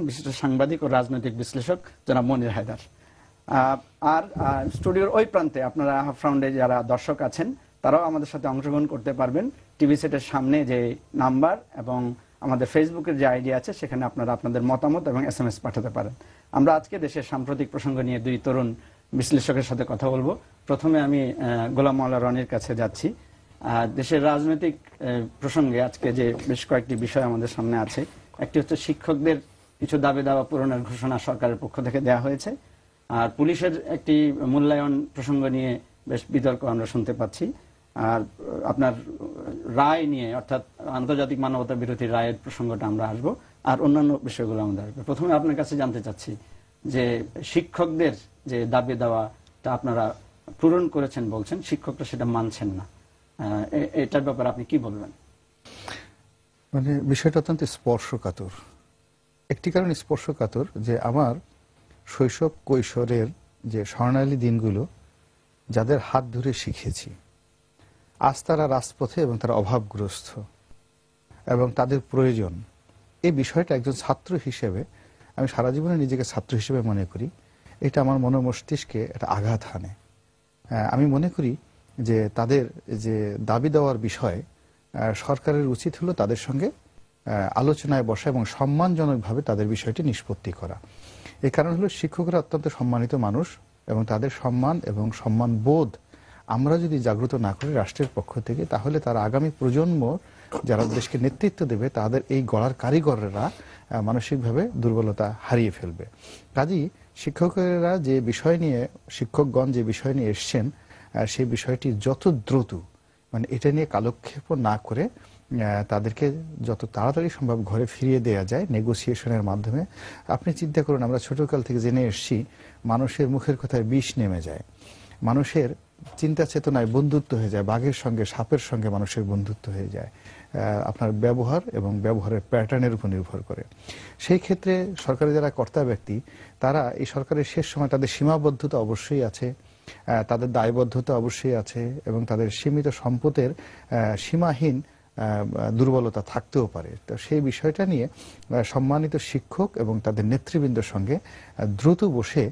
বিশিষ্ট সাংবাদিক ও রাজনৈতিক বিশ্লেষক জনাব মনির হায়দার। আর স্টুডিওর ওই প্রান্তে আপনারা হাফ রাউন্ডে যারা দর্শক আছেন তারাও আমাদের সাথে অংশগ্রহণ করতে পারবেন। টিভি সেটের সামনে যে নাম্বার এবং আমাদের ফেসবুকের যে আইডি আছে সেখানে আপনারা আপনাদের মতামত এবং SMS পাঠাতে পারেন। আমরা আজকে দেশের সাম্প্রতিক প্রসঙ্গ নিয়ে দুই তরুণ বিশ্লেষকের সাথে কথা বলবো। প্রথমে আমি গোলাম মাওলা রনির কাছে যাচ্ছি। দেশের রাজনৈতিক প্রসঙ্গে আজকে যে বেশ কয়েকটি বিষয় আমাদের সামনে আছে, একটি হচ্ছে শিক্ষকদের কিছু দাবি দাওয়া পূরণের ঘোষণা সরকারের পক্ষ থেকে দেওয়া হয়েছে, আর পুলিশের একটি মূল্যায়ন প্রসঙ্গ নিয়ে বেশ বিতর্ক আমরা শুনতে পাচ্ছি, আর আপনার রায় নিয়ে অর্থাৎ আন্তর্জাতিক মানবতা বিরোধী রায়ের প্রসঙ্গটা আমরা আসবো, আর অন্যান্য বিষয়গুলো আমাদের আসবে। প্রথমে আপনার কাছে জানতে চাচ্ছি যে শিক্ষকদের যে দাবি দাওয়াটা আপনারা পূরণ করেছেন বলছেন, শিক্ষকরা সেটা মানছেন না, এটার ব্যাপারে আপনি কি বলবেন? মানে বিষয়টা অত্যন্ত স্পর্শকাতর। একটি কারণ স্পর্শকাতর যে আমার শৈশব কৈশোরের যে স্বর্ণালী দিনগুলো যাদের হাত ধরে শিখেছি, আজ তারা রাজপথে এবং তারা অভাবগ্রস্ত এবং তাদের প্রয়োজন, এই বিষয়টা একজন ছাত্র হিসেবে আমি সারা জীবনে নিজেকে ছাত্র হিসেবে মনে করি এটা আমার মন মস্তিষ্কে একটা আঘাত হানে। আমি মনে করি যে তাদের যে দাবি দেওয়ার বিষয়ে সরকারের উচিত হলো তাদের সঙ্গে আলোচনায় বসা এবং সম্মানজনকভাবে তাদের বিষয়টি নিষ্পত্তি করা। এই কারণ হলো শিক্ষকরা অত্যন্ত সম্মানিত মানুষ এবং তাদের সম্মান এবং সম্মান বোধ আমরা যদি জাগ্রত না করি রাষ্ট্রের পক্ষ থেকে, তাহলে তারা আগামী প্রজন্ম যারা দেশকে নেতৃত্ব দেবে তাদের এই গড়ার কারিগররা মানসিকভাবে দুর্বলতা হারিয়ে ফেলবে। কাজেই শিক্ষকেরা যে বিষয় নিয়ে, শিক্ষকগণ যে বিষয় নিয়ে এসছেন সেই বিষয়টি যত দ্রুত মানে এটা নিয়ে কালক্ষেপ না করে তাদেরকে যত তাড়াতাড়ি সম্ভব ঘরে ফিরিয়ে দেওয়া যায় নেগোসিয়েশনের মাধ্যমে। আপনি চিন্তা করুন, আমরা ছোটকাল থেকে জেনে এসেছি মানুষের মুখের কথায় বিষ নেমে যায়, মানুষের চিন্তা চেতনায় বন্ধুত্ব হয়ে যায়, বাঘের সঙ্গে সাপের সঙ্গে মানুষের বন্ধুত্ব হয়ে যায় আপনার ব্যবহার এবং ব্যবহারের প্যাটার্নের উপর নির্ভর করে। সেই ক্ষেত্রে সরকারের যারা কর্তা ব্যক্তি তারা এই সরকারের শেষ সময় তাদের সীমাবদ্ধতা অবশ্যই আছে, তাদের দায়বদ্ধতা অবশ্যই আছে এবং তাদের সীমিত সম্পদের সীমাহীন দুর্বলতা থাকতেও পারে। তো সেই বিষয়টা নিয়ে সম্মানিত শিক্ষক এবং তাদের নেতৃবৃন্দের সঙ্গে দ্রুত বসে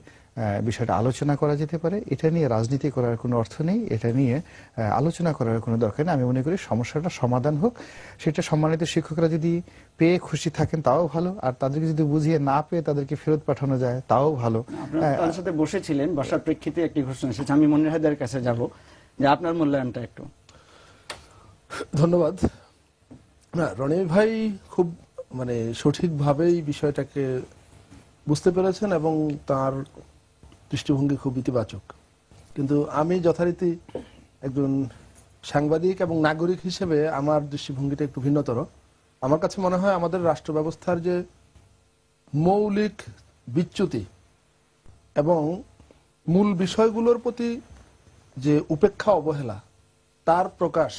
বিষয়টা আলোচনা করা যেতে পারে। এটা নিয়ে রাজনীতি করার কোনো অর্থ নেই, এটা নিয়ে আলোচনা করার কোনো দরকার নেই। আমি মনে করি সমস্যাটা সমাধান হোক, সেটা সম্মানিত শিক্ষকরা যদি পেয়ে খুশি থাকেন তাও ভালো, আর তাদেরকে যদি বুঝিয়ে না পেয়ে তাদেরকে ফেরত পাঠানো যায় তাও ভালো। আপনার সাথে বসেছিলেন, বসার প্রেক্ষিতে একটি ঘোষণা এসেছে, আমি মনির হায়দারের কাছে যাব যে আপনার মূল্যায়নটা একটু। ধন্যবাদ। না, রনি ভাই খুব মানে সঠিকভাবেই বিষয়টাকে বুঝতে পেরেছেন এবং তার দৃষ্টিভঙ্গি খুব ইতিবাচক। কিন্তু আমি যথারীতি একজন সাংবাদিক এবং নাগরিক হিসেবে আমার দৃষ্টিভঙ্গিটা একটু ভিন্নতর। আমার কাছে মনে হয় আমাদের রাষ্ট্র ব্যবস্থার যে মৌলিক বিচ্যুতি এবং মূল বিষয়গুলোর প্রতি যে উপেক্ষা অবহেলা তার প্রকাশ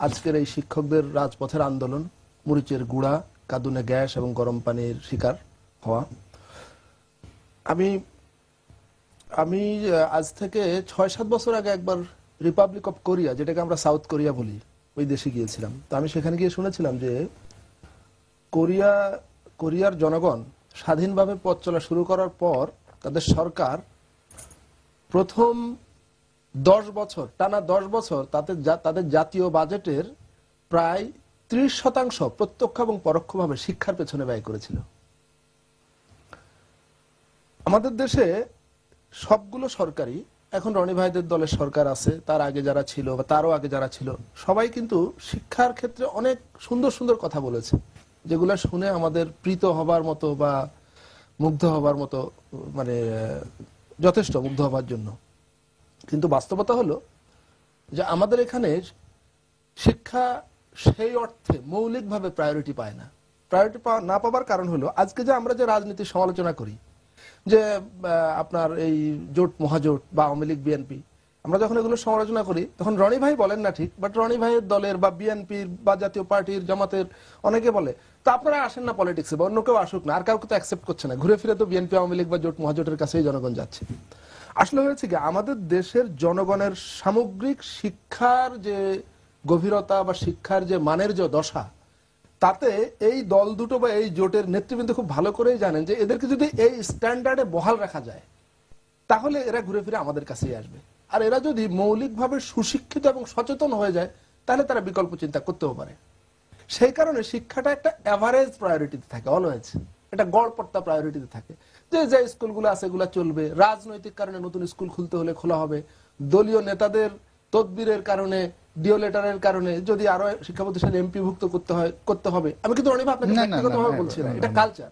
আজকের এই শিক্ষকদের রাজপথের আন্দোলন, মরিচের গুঁড়া, কাঁদুনে গ্যাস এবং গরম পানির শিকার হওয়া। আমি আজ থেকে ৬-৭ বছর আগে একবার রিপাবলিক অফ কোরিয়া, যেটাকে আমরা সাউথ কোরিয়া বলি, ওই দেশে গিয়েছিলাম। তো আমি সেখানে গিয়ে শুনেছিলাম যে কোরিয়ার জনগণ স্বাধীনভাবে পথ চলা শুরু করার পর তাদের সরকার প্রথম 10 বছর টানা 10 বছর তাদের জাতীয় বাজেটের প্রায় 30% প্রত্যক্ষ এবং পরোক্ষভাবে শিক্ষার পেছনে ব্যয় করেছিল। আমাদের দেশে সবগুলো সরকারি, এখন রনি ভাইদের দলের সরকার আছে, তার আগে যারা ছিল বা তারও আগে যারা ছিল, সবাই কিন্তু শিক্ষার ক্ষেত্রে অনেক সুন্দর সুন্দর কথা বলেছে, যেগুলো শুনে আমাদের প্রীত হবার মতো বা মুগ্ধ হবার মতো, মানে যথেষ্ট মুগ্ধ হবার জন্য। কিন্তু বাস্তবতা হলো যে আমাদের এখানে শিক্ষা সেই অর্থে মৌলিকভাবে প্রায়োরিটি পায় না। প্রায়োরিটি না পাবার কারণ হলো আজকে যে আমরা যে রাজনীতির সমালোচনা করি, যে আপনার এই জোট মহাজোট বা আওয়ামী লীগ বিএনপি, আমরা যখন এগুলো সমালোচনা করি তখন রনি ভাই বলেন না ঠিক, বাট রনি ভাইয়ের দলের বা বিএনপির বা জাতীয় পার্টির জামাতের অনেকে বলে তো আপনারা আসেন না পলিটিক্সে, বা অন্য কেউ আসুক না, আর কাউকে তো অ্যাকসেপ্ট করছে না, ঘুরে ফিরে তো বিএনপি আওয়ামী লীগ বা জোট মহাজোটের কাছেই জনগণ যাচ্ছে। আসলে হয়েছে কি, আমাদের দেশের জনগণের সামগ্রিক শিক্ষার যে গভীরতা বা শিক্ষার যে মানের যে দশা, তাতে এই দল দুটো বা এই জোটের নেতৃবৃন্দ খুব ভালো করেই জানেন যে এদেরকে যদি এই স্ট্যান্ডার্ডে বহাল রাখা যায় তাহলে এরা ঘুরে ফিরে আমাদের কাছেই আসবে। আর এরা যদি মৌলিকভাবে সুশিক্ষিত এবং সচেতন হয়ে যায় তাহলে তারা বিকল্প চিন্তা করতেও পারে। সেই কারণে শিক্ষাটা একটা এভারেজ প্রায়োরিটিতে থাকে, অলওয়েজ এটা গড়পড়তা প্রায়োরিটিতে থাকে। যে যে স্কুলগুলো আছে এগুলো চলবে, রাজনৈতিক কারণে নতুন স্কুল খুলতে হলে খোলা হবে, দলীয় নেতাদের তদবিরের কারণে, ডিও লেটারের কারণে যদি আরো শিক্ষা প্রতিষ্ঠানে এমপিভুক্ত করতে হবে। আমি কিন্তু অনেক আপনাকে ব্যক্তিগতভাবে বলছি না, এটা কালচার।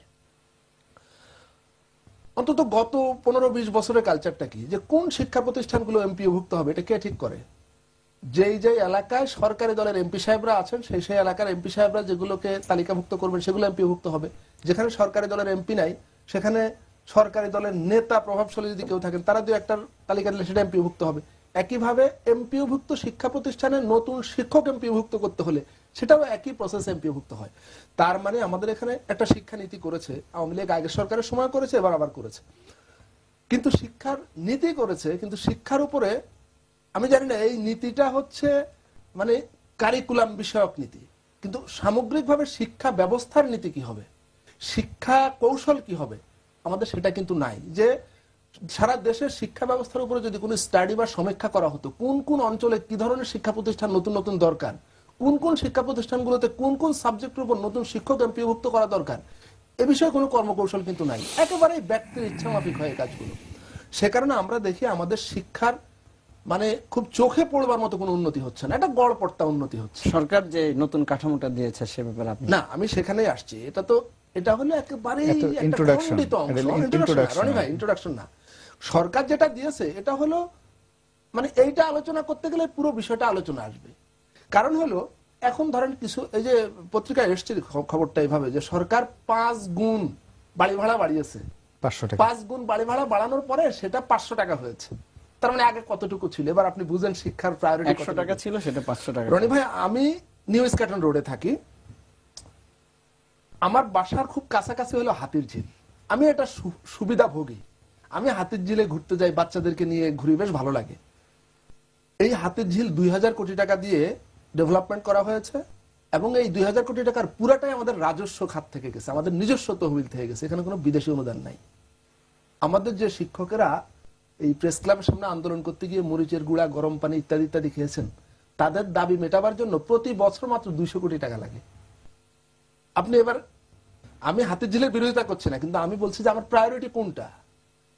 অন্তত গত 15-20 বছরের কালচারটা কি, যে কোন শিক্ষা প্রতিষ্ঠানগুলো এমপিভুক্ত হবে এটা কে ঠিক করে? যেই যেই এলাকায় সরকারি দলের এমপি সাহেবরা আছেন সেই সেই এলাকার এমপি সাহেবরা যেগুলোকে তালিকাভুক্ত করবেন সেগুলো এমপিভুক্ত হবে। যেখানে সরকারি দলের এমপি নাই সেখানে সরকারি দলের নেতা প্রভাবশালী যদি কেউ থাকেন তারা দুই একটা তালিকা দিলে সেটা এমপিভুক্ত হবে। একইভাবে এমপিভুক্ত শিক্ষা প্রতিষ্ঠানে নতুন শিক্ষক এমপিভুক্ত করতে হলে সেটাও একই প্রসেস এমপিভুক্ত হয়। তার মানে আমাদের এখানে একটা শিক্ষা নীতি করেছে আওয়ামী লীগ আগের সরকারের সময় করেছে, এবার আবার করেছে। কিন্তু শিক্ষার নীতি করেছে, কিন্তু শিক্ষার উপরে আমি জানি না এই নীতিটা হচ্ছে মানে কারিকুলাম বিষয়ক নীতি, কিন্তু সামগ্রিকভাবে শিক্ষা ব্যবস্থার নীতি কি হবে, শিক্ষা কৌশল কি হবে, আমাদের সেটা কিন্তু নাই। যে সারা দেশের শিক্ষা ব্যবস্থার উপরে যদি কোনো স্টাডি বা সমীক্ষা করা হতো, কোন কোন অঞ্চলে কি ধরনের শিক্ষা প্রতিষ্ঠান নতুন নতুন দরকার, কোন কোন শিক্ষা প্রতিষ্ঠানগুলোতে কোন কোন সাবজেক্টের উপর নতুন শিক্ষক এমপিভুক্ত করা দরকার, এ বিষয়ে কোনো কর্মকৌশল কিন্তু নাই। একেবারেই ব্যক্তির ইচ্ছা মাফিক হয় এই কাজগুলো। সে কারণে আমরা দেখি আমাদের শিক্ষার মানে খুব চোখে পড়বার মতো কোনো উন্নতি হচ্ছে না, এটা গড়পড়তা উন্নতি হচ্ছে। সরকার যে নতুন কাঠামোটা দিয়েছে সে ব্যাপারে আপনি? না, আমি সেখানেই আসছি। এটা হলো একেবারেই একটা খণ্ডিত অংশ। রনি ভাই, ইন্ট্রোডাকশন না, সরকার যেটা দিয়েছে এটা হলো মানে এইটা আলোচনা করতে গেলে পুরো বিষয়টা আলোচনা আসবে। কারণ হলো এখন ধরেন কিছু এই যে পত্রিকায় এসছে খবরটা এইভাবে যে সরকার 5 গুণ বাড়ি ভাড়া বাড়িয়েছে, 500 টাকা, 5 গুণ বাড়ি ভাড়া বাড়ানোর পরে সেটা 500 টাকা হয়েছে। তার মানে আগে কতটুকু ছিল? এবার আপনি বুঝেন শিক্ষার প্রায়োরিটি। 100 টাকা ছিল, সেটা 500 টাকা। রনি ভাই, আমি নিউ স্ক্যাটন রোডে থাকি, আমার বাসার খুব কাছাকাছি হলো হাতির ঝিল। আমি এটা সুবিধা ভোগী, আমি হাতির ঝিলে ঘুরতে যাই, বাচ্চাদেরকে নিয়ে ঘুরি, বেশ ভালো লাগে। এই হাতির ঝিল 2000 কোটি টাকা দিয়ে ডেভেলপমেন্ট করা হয়েছে এবং এই 2000 কোটি টাকার পুরাটাই আমাদের রাজস্ব খাত থেকে গেছে, আমাদের নিজস্ব তহবিল থেকে গেছে, এখানে কোনো বিদেশি অনুদান নাই। আমাদের যে শিক্ষকেরা এই প্রেস ক্লাবের সামনে আন্দোলন করতে গিয়ে মরিচের গুঁড়া, গরম পানি ইত্যাদি ইত্যাদি খেয়েছেন, তাদের দাবি মেটাবার জন্য প্রতি বছর মাত্র 200 কোটি টাকা লাগে। আপনি এবার, আমি হাতির ঝিলের বিরোধিতা করছি না, কিন্তু আমি বলছি যে আমার প্রায়োরিটি কোনটা।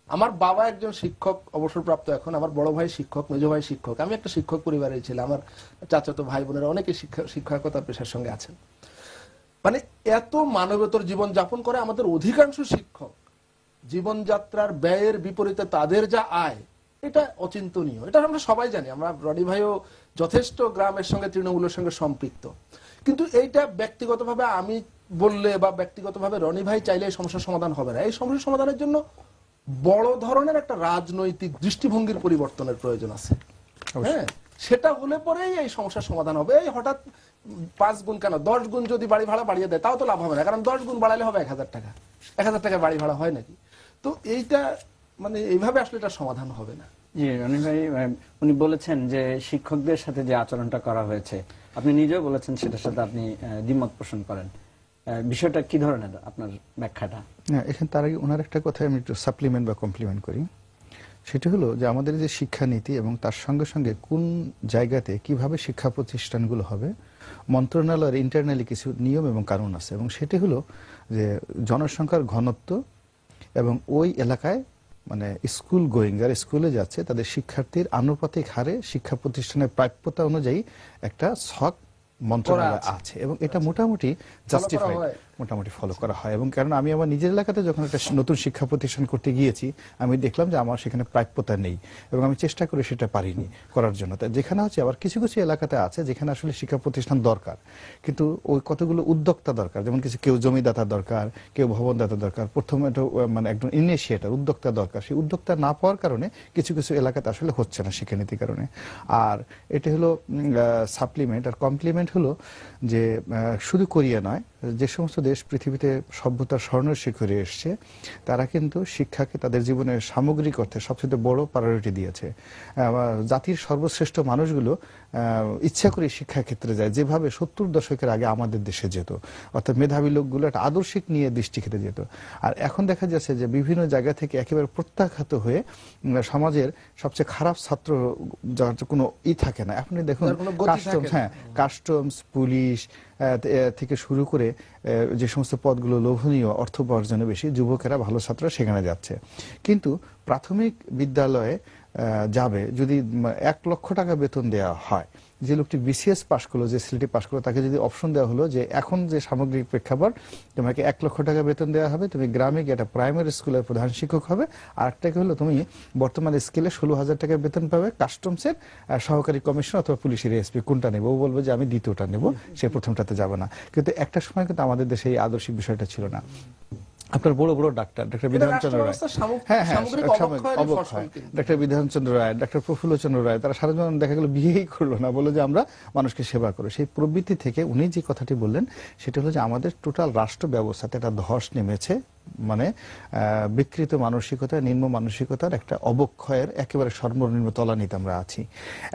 আমার বাবা একজন শিক্ষক, অবসরপ্রাপ্ত এখন, আমার বড় ভাই শিক্ষক, মেজো ভাই শিক্ষক, আমি একটা শিক্ষক পরিবারের ছিলাম, আমার চাচাতো ভাই বোনেরা অনেকে শিক্ষকতার পেশার সঙ্গে আছেন। মানে এত মানবেতর জীবন যাপন করে আমাদের অধিকাংশ শিক্ষক, জীবনযাত্রার ব্যয়ের বিপরীতে তাদের যা আয় এটা অচিন্তনীয়। এটা আমরা সবাই জানি, আমরা রনি ভাইও যথেষ্ট গ্রামের সঙ্গে তৃণমূলের সঙ্গে সম্পৃক্ত। কিন্তু এইটা ব্যক্তিগতভাবে আমি বললে বা ব্যক্তিগতভাবে রনি ভাই চাইলে এই সমস্যার সমাধান হবে না। এই সমস্যার সমাধানের জন্য বড় ধরনের একটা রাজনৈতিক দৃষ্টিভঙ্গির পরিবর্তনের প্রয়োজন আছে। হ্যাঁ, সেটা হলে পরেই এই সমস্যার সমাধান হবে। এই হঠাৎ 5 গুণ কেন, 10 গুণ যদি বাড়ি ভাড়া বাড়িয়ে দেয় তাও তো লাভ হবে না, কারণ 10 গুণ বাড়ালে হবে 1000 টাকা। 1000 টাকা বাড়ি ভাড়া হয় নাকি? তো এইটা মানে এইভাবে আসলে এটা সমাধান হবে না। জি রনি ভাই, উনি বলেছেন যে শিক্ষকদের সাথে যে আচরণটা করা হয়েছে, আপনি নিজেও বলেছেন সেটার সাথে আপনি দ্বিমত পোষণ করেন। বিষয়টা কি ধরনের আপনার ব্যাখ্যাটা? না, এখানে তার আগে ওনার একটা কথা আমি একটু সাপ্লিমেন্ট বা কমপ্লিমেন্ট করি। সেটা হলো যে আমাদের যে শিক্ষানীতি এবং তার সঙ্গে সঙ্গে কোন জায়গাতে কিভাবে শিক্ষা প্রতিষ্ঠানগুলো হবে, মন্ত্রণালয়ের ইন্টারনালি কিছু নিয়ম এবং কানুন আছে, এবং সেটি হলো যে জনসংখ্যার ঘনত্ব এবং ওই এলাকায় মানে স্কুল গোয়িং, যারা স্কুলে যাচ্ছে তাদের শিক্ষার্থীর আনুপাতিক হারে শিক্ষা প্রতিষ্ঠানের প্রাপ্যতা অনুযায়ী একটা ছক মন্ত্রণালয় আছে এবং এটা মোটামুটি জাস্টিফাইড, মোটামুটি ফলো করা হয়। এবং কারণ আমি আমার নিজের এলাকাতে যখন একটা নতুন শিক্ষা প্রতিষ্ঠান করতে গিয়েছি, আমি দেখলাম যে আমার সেখানে প্রাপ্যতা নেই এবং আমি চেষ্টা করে সেটা পারিনি করার জন্য। তাই যেখানে হচ্ছে আবার কিছু কিছু এলাকাতে আছে যেখানে আসলে শিক্ষা প্রতিষ্ঠান দরকার, কিন্তু ওই কতগুলো উদ্যোক্তা দরকার, যেমন কেউ জমিদাতা দরকার, কেউ ভবনদাতা দরকার, প্রথমে মানে একজন ইনিশিয়েটর, উদ্যোক্তা দরকার। সেই উদ্যোক্তা না পাওয়ার কারণে কিছু কিছু এলাকাতে আসলে হচ্ছে না শিক্ষানীতির কারণে। আর এটা হলো সাপ্লিমেন্ট। আর কমপ্লিমেন্ট হলো যে শুধু কোরিয়া নয়, যে সমস্ত দেশ পৃথিবীতে সভ্যতার স্বর্ণের শিখরে এসছে তারা কিন্তু শিক্ষাকে তাদের জীবনের সামগ্রিক অর্থে সবচেয়ে বড় প্রায়োরিটি দিয়েছে। জাতির সর্বশ্রেষ্ঠ মানুষগুলো ইচ্ছা করে শিক্ষা ক্ষেত্রে যায়, যেভাবে 70 দশকের আগে আমাদের দেশে যেত, অর্থাৎ মেধাবী লোকগুলো একটা আদর্শিক নিয়ে দৃষ্টি খেতে যেত। আর এখন দেখা যাচ্ছে যে বিভিন্ন জায়গা থেকে একেবারে প্রত্যাখ্যাত হয়ে সমাজের সবচেয়ে খারাপ ছাত্র যার কোনো থাকে না। আপনি দেখুন কাস্টমস, পুলিশ থেকে শুরু করে যে সমস্ত পদগুলো লোভনীয়, অর্থ উপার্জনে বেশি, যুবকেরা ভালো ছাত্র সেখানে যাচ্ছে। কিন্তু প্রাথমিক বিদ্যালয়ে যাবে যদি 1 লক্ষ টাকা বেতন দেওয়া হয়, যে লোকটি বিসিএস পাশ করলো, যে ছেলেটি পাশ করলো, তাকে যদি অপশন দেওয়া হলো যে এখন যে সামগ্রিক প্রেক্ষাপট তোমাকে 1 লক্ষ টাকা বেতন দেওয়া হবে, তুমি গ্রামে গিয়ে একটা প্রাইমারি স্কুলের প্রধান শিক্ষক হবে, আর একটাকে হলো তুমি বর্তমান স্কেলে 16,000 টাকা বেতন পাবে, কাস্টমসের সহকারী কমিশনার অথবা পুলিশের এসপি, কোনটা নেবো? ও বলবে যে আমি দ্বিতীয়টা নেব, সে প্রথমটাতে যাবে না। কিন্তু একটা সময় কিন্তু আমাদের দেশে এই আদর্শিক বিষয়টা ছিল না। আপনার বড় বড় ডাক্তার বিধানচন্দ্র রায়, ডাক্তার বিধানচন্দ্র রায়, ডাক্তার প্রফুল্লচন্দ্র রায়, তারা সারা জীবন দেখা গেল বিয়েই করলো না, বলে যে আমরা মানুষকে সেবা করো। সেই প্রবৃত্তি থেকে উনি যে কথাটি বললেন সেটা হলো যে আমাদের টোটাল রাষ্ট্র ব্যবস্থাতে একটা ধস নেমেছে, মানে বিকৃত মানসিকতা, নিম্ন মানসিকতার একটা অবক্ষয়ের একেবারে সর্বনিম্ন তলানিতে আমরা আছি।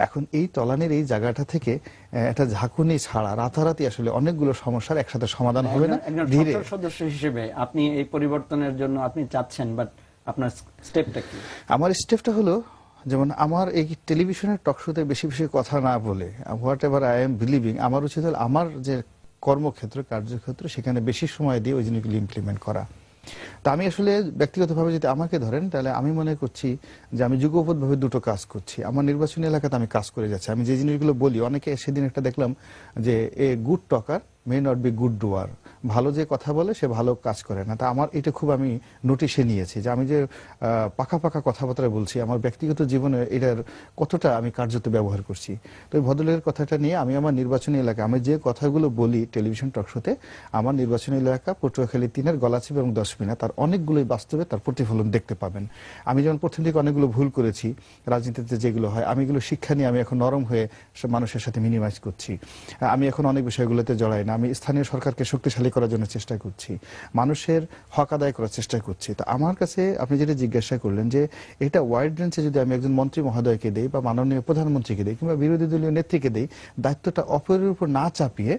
এখন এই তলানির এই জায়গাটা থেকে একটা ঝাঁকুনি ছাড়া রাতারাতি আসলে অনেকগুলো সমস্যার একসাথে সমাধান হবে না। ধীরে সদস্য হিসেবে আপনি এই পরিবর্তনের জন্য আপনি চাচ্ছেন, বাট আপনার স্টেপটা কি? আমার স্টেপটা হলো, যেমন আমার এই টেলিভিশনের টক শোতে বেশি বেশি কথা না বলে, what ever I am believing, আমার উচিত হল আমার যে কর্মক্ষেত্র, কার্যক্ষেত্র, সেখানে বেশি সময় দিয়ে ওই জিনিসগুলো ইমপ্লিমেন্ট করা। তা আমি আসলে ব্যক্তিগতভাবে যদি আমাকে ধরেন, তাহলে আমি মনে করছি যে আমি যুগপৎভাবে দুটো কাজ করছি। আমার নির্বাচনী এলাকাতে আমি কাজ করে যাচ্ছি। আমি যে জিনিসগুলো বলি, অনেকে সেদিন একটা দেখলাম যে a good talker may not be good doer, ভালো যে কথা বলে সে ভালো কাজ করে না। তা আমার এটা খুব আমি নোটিশে নিয়েছি যে আমি যে পাকা পাকা কথাবার্তা বলছি, আমার ব্যক্তিগত জীবনে এটার কতটা আমি কার্যত ব্যবহার করছি। তো এই ভদ্রলোকের কথাটা নিয়ে আমি আমার নির্বাচনী এলাকা, আমি যে কথাগুলো বলি টেলিভিশন টকশোতে, আমার নির্বাচনী এলাকা পটুয়াখালী 3-এর গলাচিপা এবং 10 মিনা, তার অনেকগুলোই বাস্তবে তার প্রতিফলন দেখতে পাবেন। আমি যেমন প্রথম দিকে অনেকগুলো ভুল করেছি রাজনীতিতে যেগুলো হয়, আমি এগুলো শিক্ষা নিয়ে আমি এখন নরম হয়ে মানুষের সাথে মিনিমাইজ করছি। আমি এখন অনেক বিষয়গুলোতে জড়াই না। আমি স্থানীয় সরকারকে শক্তিশালী করার জন্য চেষ্টা করছি, মানুষের হক আদায় করার চেষ্টা করছি। তো আমার কাছে আপনি যেটা জিজ্ঞাসা করলেন যে এটা ওয়াইড রেঞ্জে যদি আমি একজন মন্ত্রী মহোদয়কে দেই বা মাননীয় প্রধানমন্ত্রীকে দেই কিংবা বিরোধী দলীয় নেত্রীকে দেই, দায়িত্বটা অপরের উপর না চাপিয়ে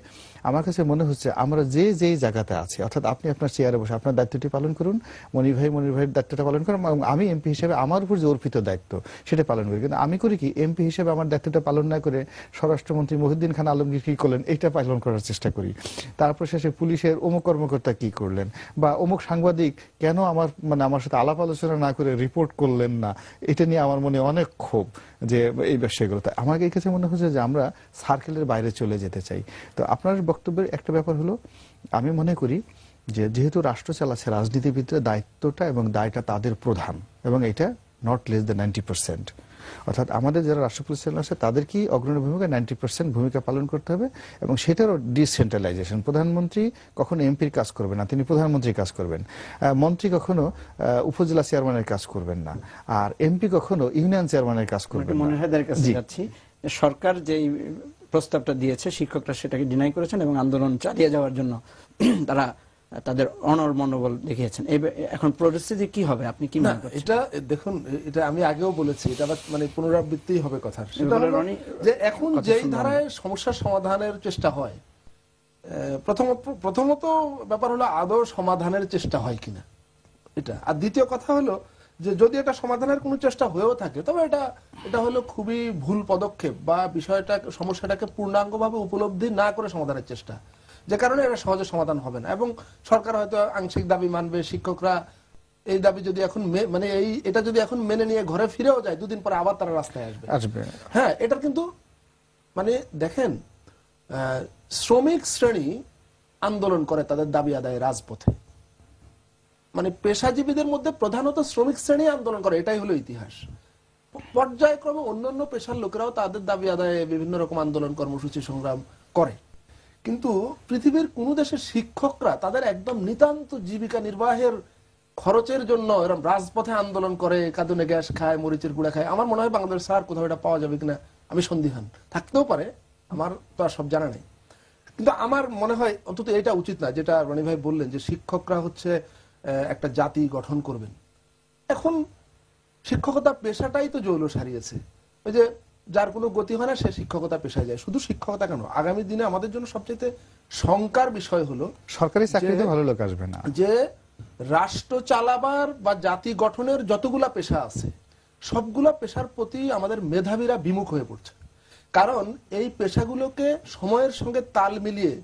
আমার কাছে মনে হচ্ছে আমরা যেই জায়গাতে আছি, অর্থাৎ আপনি আপনার চেয়ারে বসে আপনার দায়িত্বটি পালন করুন, মনির ভাইয়ের দায়িত্বটা পালন করুন, এবং আমি এমপি হিসেবে আমার উপর যে অর্পিত দায়িত্ব সেটা পালন করি। কিন্তু আমি করি কি, এমপি হিসেবে আমার দায়িত্বটা পালন না করে স্বরাষ্ট্রমন্ত্রী মহিউদ্দিন খান আলমগীর কি করলেন এটা পালন করার চেষ্টা করি। তারপর শেষে পুলিশের অমুক কর্মকর্তা কি করলেন, বা অমুক সাংবাদিক কেন আমার সাথে আলাপ আলোচনা না করে রিপোর্ট করলেন না, এটা নিয়ে আমার মনে অনেক ক্ষোভ যে এই বিষয়গুলো। আমাকে এই কাছে মনে হচ্ছে যে আমরা সার্কেলের বাইরে চলে যেতে চাই। তো আপনার বক্তব্যের একটা ব্যাপার হলো, আমি মনে করি যে যেহেতু রাষ্ট্র চালাচ্ছে রাজনীতিবিদরা, দায়িত্বটা এবং দায়টা তাদের প্রধান, এবং এটা নট লেস দ্যান 90%। অর্থাৎ আমাদের যারা রাষ্ট্র পরিচালনা আছে তাদের কি অগ্রণী ভূমিকা 90% ভূমিকা পালন করতে হবে, এবং সেটারও ডিসেন্ট্রালাইজেশন। প্রধানমন্ত্রী কখনো এমপির কাজ করবেন না, তিনি প্রধানমন্ত্রীর কাজ করবেন। মন্ত্রী কখনো উপজেলা চেয়ারম্যানের কাজ করবেন না, আর এমপি কখনো ইউনিয়ন চেয়ারম্যানের কাজ করবেন না। সরকার যে প্রস্তাবটা দিয়েছে, শিক্ষকরা সেটাকে ডিনাই করেছেন এবং আন্দোলন চালিয়ে যাওয়ার জন্য তারা তাদের অনড় মনোবল দেখিয়েছেন। এখন পরিস্থিতি কি হবে আপনি কি মনে করছেন? এটা দেখুন, এটা আমি আগেও বলেছি, এটা মানে পুনরাবৃত্তি হবে কথার। সেটা হলো যে এখন যেই ধারায় সমস্যার সমাধানের চেষ্টা হয়, প্রথমত ব্যাপার হলো আদৌ সমাধানের চেষ্টা হয় কিনা এটা, আর দ্বিতীয় কথা হলো যে যদি এটা সমাধানের কোনো চেষ্টা হয়েও থাকে, তবে এটা হলো খুবই ভুল পদক্ষেপ, বা সমস্যাটাকে পূর্ণাঙ্গভাবে উপলব্ধি না করে সমাধানের চেষ্টা, যে কারণে এটা সহজে সমাধান হবে না। এবং সরকার হয়তো আংশিক দাবি মানবে, শিক্ষকরা এই দাবি যদি এখন এটা যদি এখন মেনে নিয়ে ঘরে ফিরেও যায়, দুদিন পরে আবার তারা রাস্তায় আসবে। হ্যাঁ, এটার কিন্তু দেখেন, শ্রমিক শ্রেণী আন্দোলন করে তাদের দাবি আদায় রাজপথে, পেশাজীবীদের মধ্যে প্রধানত শ্রমিক শ্রেণী আন্দোলন করে, এটাই হলো ইতিহাস। পর্যায়ক্রমে অন্যান্য পেশার লোকেরাও তাদের দাবি আদায়ে বিভিন্ন রকম আন্দোলন কর্মসূচি সংগ্রাম করে, কিন্তু পৃথিবীর কোন দেশের শিক্ষকরা তাদের একদম নিতান্ত জীবিকা নির্বাহের খরচের জন্য এরকম রাজপথে আন্দোলন করে, কাঁদুনে গ্যাস খায়, মরিচের গুঁড়া খায়। আমার মনে হয় বাংলাদেশ স্যার কোথাও এটা পাওয়া যাবে কিনা আমি সন্দিহান, থাকতেও পারে, আমার তো আর সব জানা নেই। কিন্তু আমার মনে হয় অন্তত এটা উচিত না, যেটা রনি ভাই বললেন যে শিক্ষকরা হচ্ছে একটা জাতি গঠন করবেন। এখন শিক্ষকতা পেশাটাই তো জৌলুস সারিয়েছে। ওই যে যার কোনো গতি হয় না সে শিক্ষকতা পেশায় যায়। শুধু শিক্ষকতা কেন, আগামী দিনে আমাদের জন্য সবচেয়ে শঙ্কার বিষয় হলো সরকারি চাকরিতে ভালো লোক আসবে না। যে রাষ্ট্র চালাবার বা জাতি গঠনের যতগুলা পেশা আছে সবগুলা পেশার প্রতি আমাদের মেধাবীরা বিমুখ হয়ে পড়ছে। কারণ এই পেশাগুলোকে সময়ের সঙ্গে তাল মিলিয়ে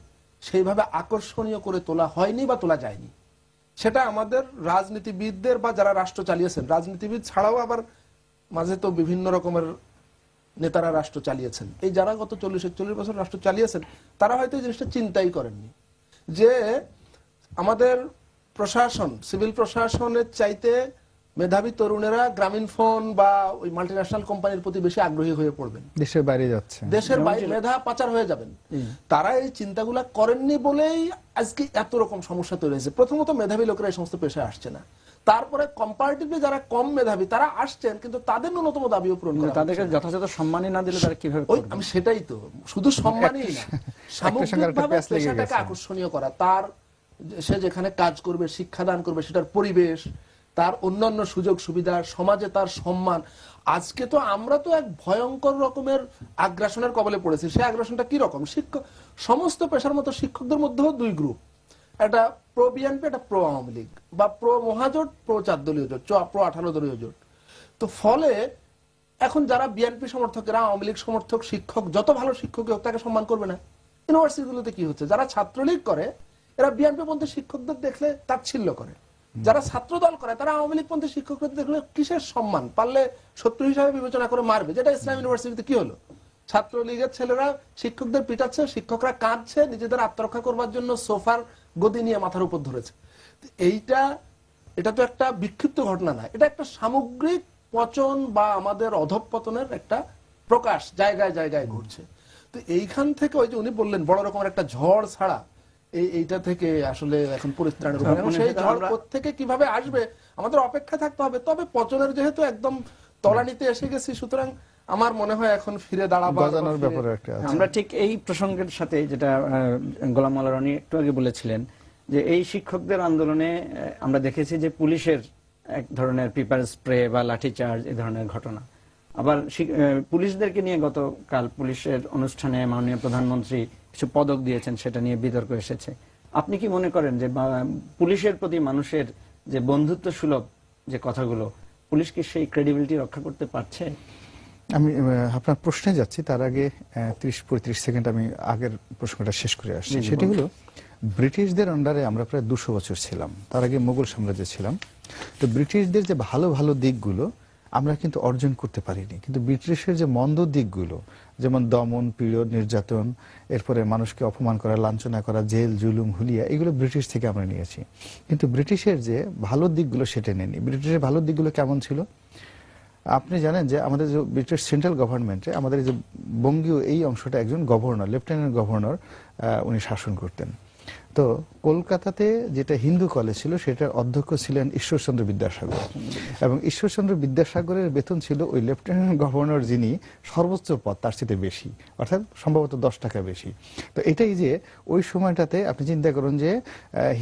সেইভাবে আকর্ষণীয় করে তোলা হয়নি বা তোলা যায়নি। সেটা আমাদের রাজনীতিবিদদের বা যারা রাষ্ট্র চালিয়েছেন, রাজনীতিবিদ ছাড়াও আবার মাঝে তো বিভিন্ন রকমের নেতারা রাষ্ট্র চালিয়েছেন। এই যারা গত 40 বছর রাষ্ট্র চালিয়েছেন তারা হয়তো এই জিনিসটা চিন্তাই করেননি যে আমাদের প্রশাসন, সিভিল প্রশাসনের চাইতে মেধাবী তরুণেরা গ্রামীণ ফোন বা ওই মাল্টিন্যাশনাল কোম্পানির প্রতি বেশি আগ্রহী হয়ে পড়বেন, দেশের বাইরে যাচ্ছে, দেশের বাইরে মেধা পাচার হয়ে যাবেন। তারা এই চিন্তাগুলা করেননি বলেই আজকে এত রকম সমস্যা তৈরি হয়েছে। প্রথমত মেধাবী লোকেরা এই সমস্ত পেশায় আসছে না, তারপরে কম্পারেটিভলি যারা কম মেধাবী তারা আসছেন কিন্তু তাদের ন্যূনতম দাবিও পূরণ করা তাদেরকে যথাযথ সম্মানই না দিলে তারা কিভাবে করবে? আমি সেটাই তো, শুধু সম্মানই না, সামগ্রিকভাবে পেশাটাকে আকর্ষণীয় করা, তার সে যেখানে কাজ করবে, শিক্ষাদান করবে, সেটার পরিবেশ, তার অন্যান্য সুযোগ সুবিধা, সমাজে তার সম্মান। আজকে তো আমরা তো এক ভয়ঙ্কর রকমের আগ্রাসনের কবলে পড়েছি। সেই আগ্রাসনটা কি রকম? শিক্ষক, সমস্ত পেশার মতো শিক্ষকদের মধ্যেও দুই গ্রুপ, একটা প্রো বিএনপি, একটা প্রো আওয়ামী লীগ, বা প্রো মহাজোট, প্রো 4 দলীয় জোট, প্রো 18 দলীয় জোট। তো ফলে এখন যারা বিএনপি সমর্থকেরা, আওয়ামী লীগ সমর্থক শিক্ষক, যত ভালো শিক্ষকই হোক তাকে সম্মান করবে না। ইউনিভার্সিটিগুলোতে কি হচ্ছে, যারা ছাত্রলীগ করে এরা বিএনপি পন্থী শিক্ষকদের দেখলে তাচ্ছিল্য করে, যারা ছাত্র দল করে তারা আওয়ামী লীগ পন্থী শিক্ষকদের দেখলে কিসের সম্মান, পারলে শত্রু হিসাবে বিবেচনা করে মারবে। যেটা ইসলাম ইউনিভার্সিটিতে কি হলো, ছাত্রলীগের ছেলেরা শিক্ষকদের পিটাচ্ছে, শিক্ষকরা কাঁদছে, নিজেদের আত্মরক্ষা করবার জন্য সোফার গদি নিয়ে মাথার উপর ধরেছে। এটা তো একটা বিক্ষিপ্ত ঘটনা না, এটা একটা সামগ্রিক পচন বা আমাদের অধঃপতনের একটা প্রকাশ জায়গায় জায়গায় ঘটছে। তো এইখান থেকে ওই যে উনি বললেন বড় রকমের একটা ঝড় ছাড়া এইটা থেকে আসলে এখন পরিত্রাণের উপায়, সেই ঝড় থেকে কিভাবে আসবে আমাদের অপেক্ষা থাকতে হবে। তবে পচনের যেহেতু একদম তলানিতে এসে গেছি, সুতরাং আমার মনে হয় এখন ফিরে দাঁড়াবার ব্যাপারে আমরা ঠিক এই প্রসঙ্গের সাথে যেটা গোলাম মাওলা রনি একটু আগে বলেছিলেন যে এই শিক্ষকদের আন্দোলনে আমরা দেখেছি যে পুলিশের এক ধরনের পেপার স্প্রে বা লাঠিচার্জ এই ধরনের ঘটনা। আবার পুলিশদেরকে নিয়ে গতকাল পুলিশের অনুষ্ঠানে মাননীয় প্রধানমন্ত্রী কিছু পদক দিয়েছেন, সেটা নিয়ে বিতর্ক এসেছে। আপনি কি মনে করেন যে পুলিশের প্রতি মানুষের যে বন্ধুত্ব সুলভ যে কথাগুলো, পুলিশ কি সেই ক্রেডিবিলিটি রক্ষা করতে পারছে? আমি আপনার প্রশ্নে যাচ্ছি, তার আগে 30-35 সেকেন্ড আমি আগের প্রশ্নটা শেষ করে আসছি। সেটি হলো ব্রিটিশদের আন্ডারে আমরা প্রায় 200 বছর ছিলাম, তার আগে মোগল সাম্রাজ্যে ছিলাম। তো ব্রিটিশদের যে ভালো ভালো দিকগুলো আমরা কিন্তু অর্জন করতে পারিনি, কিন্তু ব্রিটিশের যে মন্দ দিকগুলো, যেমন দমন পীড়ন নির্যাতন, এরপরে মানুষকে অপমান করা, লাঞ্ছনা করা, জেল জুলুম হুলিয়া, এগুলো ব্রিটিশ থেকে আমরা নিয়েছি। কিন্তু ব্রিটিশের যে ভালো দিকগুলো সেটা নেয়নি। ব্রিটিশের ভালো দিকগুলো কেমন ছিল? আপনি জানেন যে আমাদের যে ব্রিটিশ সেন্ট্রাল গভর্নমেন্টে আমাদের যে বঙ্গীয় এই অংশটা একজন গভর্নর, লেফটেন্যান্ট গভর্নর উনি শাসন করতেন। তো কলকাতাতে যেটা হিন্দু কলেজ ছিল সেটার অধ্যক্ষ ছিলেন ঈশ্বরচন্দ্র বিদ্যাসাগর, এবং ঈশ্বরচন্দ্র বিদ্যাসাগরের বেতন ছিল ওই লেফটেন্যান্ট গভর্নর যিনি সর্বোচ্চ পদ তার চেয়ে বেশি, অর্থাৎ সম্ভবত 10 টাকা বেশি। তো এটাই যে ওই সময়টাতে আপনি চিন্তা করুন যে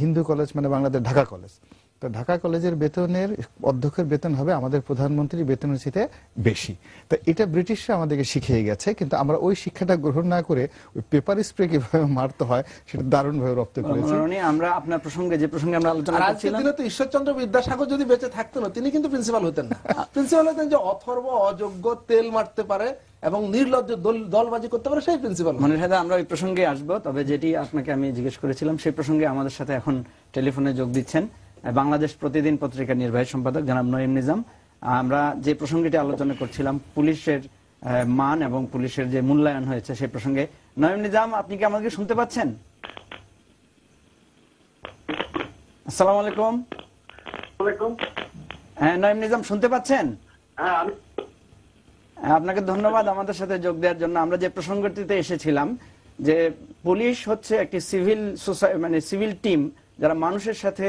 হিন্দু কলেজ মানে বাংলাদেশ ঢাকা কলেজ, তো ঢাকা কলেজের বেতনের অধ্যক্ষের বেতন হবে আমাদের প্রধানমন্ত্রীর বেতনের চেয়ে বেশি। তো এটা ব্রিটিশরা আমাদেরকে শিখিয়ে গেছে, কিন্তু আমরা ওই শিক্ষাটা গ্রহণ না করে ওই পেপার স্প্রে কিভাবে মারতে হয় সেটা দারুণভাবে রপ্ত করেছি। আমরা আপনার প্রসঙ্গে যে প্রসঙ্গে আমরা আলোচনা করছিলাম, তো ঈশ্বরচন্দ্র বিদ্যাসাগর যদি বেঁচে থাকতেন তিনি কিন্তু প্রিন্সিপাল হতেন না। প্রিন্সিপাল হতেন যে অথর্ব, অযোগ্য, তেল মারতে পারে এবং নির্লজ্জ দলবাজি করতে পারে, সেই প্রিন্সিপাল। মনির হায়দার, আমরা ওই প্রসঙ্গে আসবো, তবে যেটি আপনাকে আমি জিজ্ঞেস করেছিলাম সেই প্রসঙ্গে আমাদের সাথে এখন টেলিফোনে যোগ দিচ্ছেন বাংলাদেশ প্রতিদিন পত্রিকার নির্বাহী সম্পাদক জনাব নঈম নিজাম। আমরা যে প্রসঙ্গটি আলোচনা করছিলাম পুলিশের মান এবং পুলিশের যে মূল্যায়ন হয়েছে সেই প্রসঙ্গে। নঈম নিজাম, আপনি কি আমাকে শুনতে পাচ্ছেন? আসসালামু আলাইকুম। হ্যাঁ নঈম নিজাম, শুনতে পাচ্ছেন? আপনাকে ধন্যবাদ আমাদের সাথে যোগ দেওয়ার জন্য। আমরা যে প্রসঙ্গটিতে এসেছিলাম যে পুলিশ হচ্ছে একটি সিভিল সোসাইটি, মানে সিভিল টিম যারা মানুষের সাথে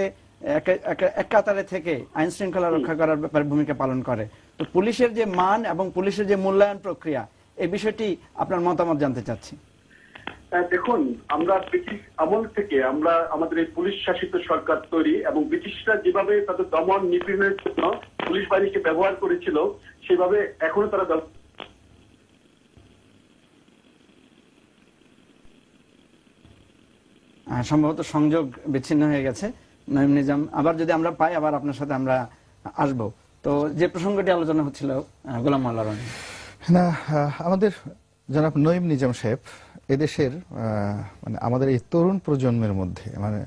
এক কাতারে থেকে আইন শৃঙ্খলা রক্ষা করার ব্যাপারে ভূমিকা পালন করে। তো পুলিশের যে মান এবং পুলিশের যে মূল্যায়ন প্রক্রিয়া, এই বিষয়টি আপনার মতামত জানতে চাচ্ছি। দেখুন, আমরা ব্রিটিশ আমল থেকে আমরা আমাদের এই পুলিশ শাসিত সরকার তৈরি, এবং ব্রিটিশরা যেভাবে তাদের দমন নিপীড়নের জন্য পুলিশ বাহিনীকে ব্যবহার করেছিল সেভাবে এখনো তারা সম্ভবত সংযোগ বিচ্ছিন্ন হয়ে গেছে। নঈম নিজাম, আবার যদি আমরা পাই আবার আপনার সাথে আমরা আসব। তো যে প্রসঙ্গটি আলোচনা হচ্ছিল গোলাম মোল্লা রনি, না, আমাদের জনাব নঈম নিজাম সাহেব এদেশের মানে আমাদের এই তরুণ প্রজন্মের মধ্যে, মানে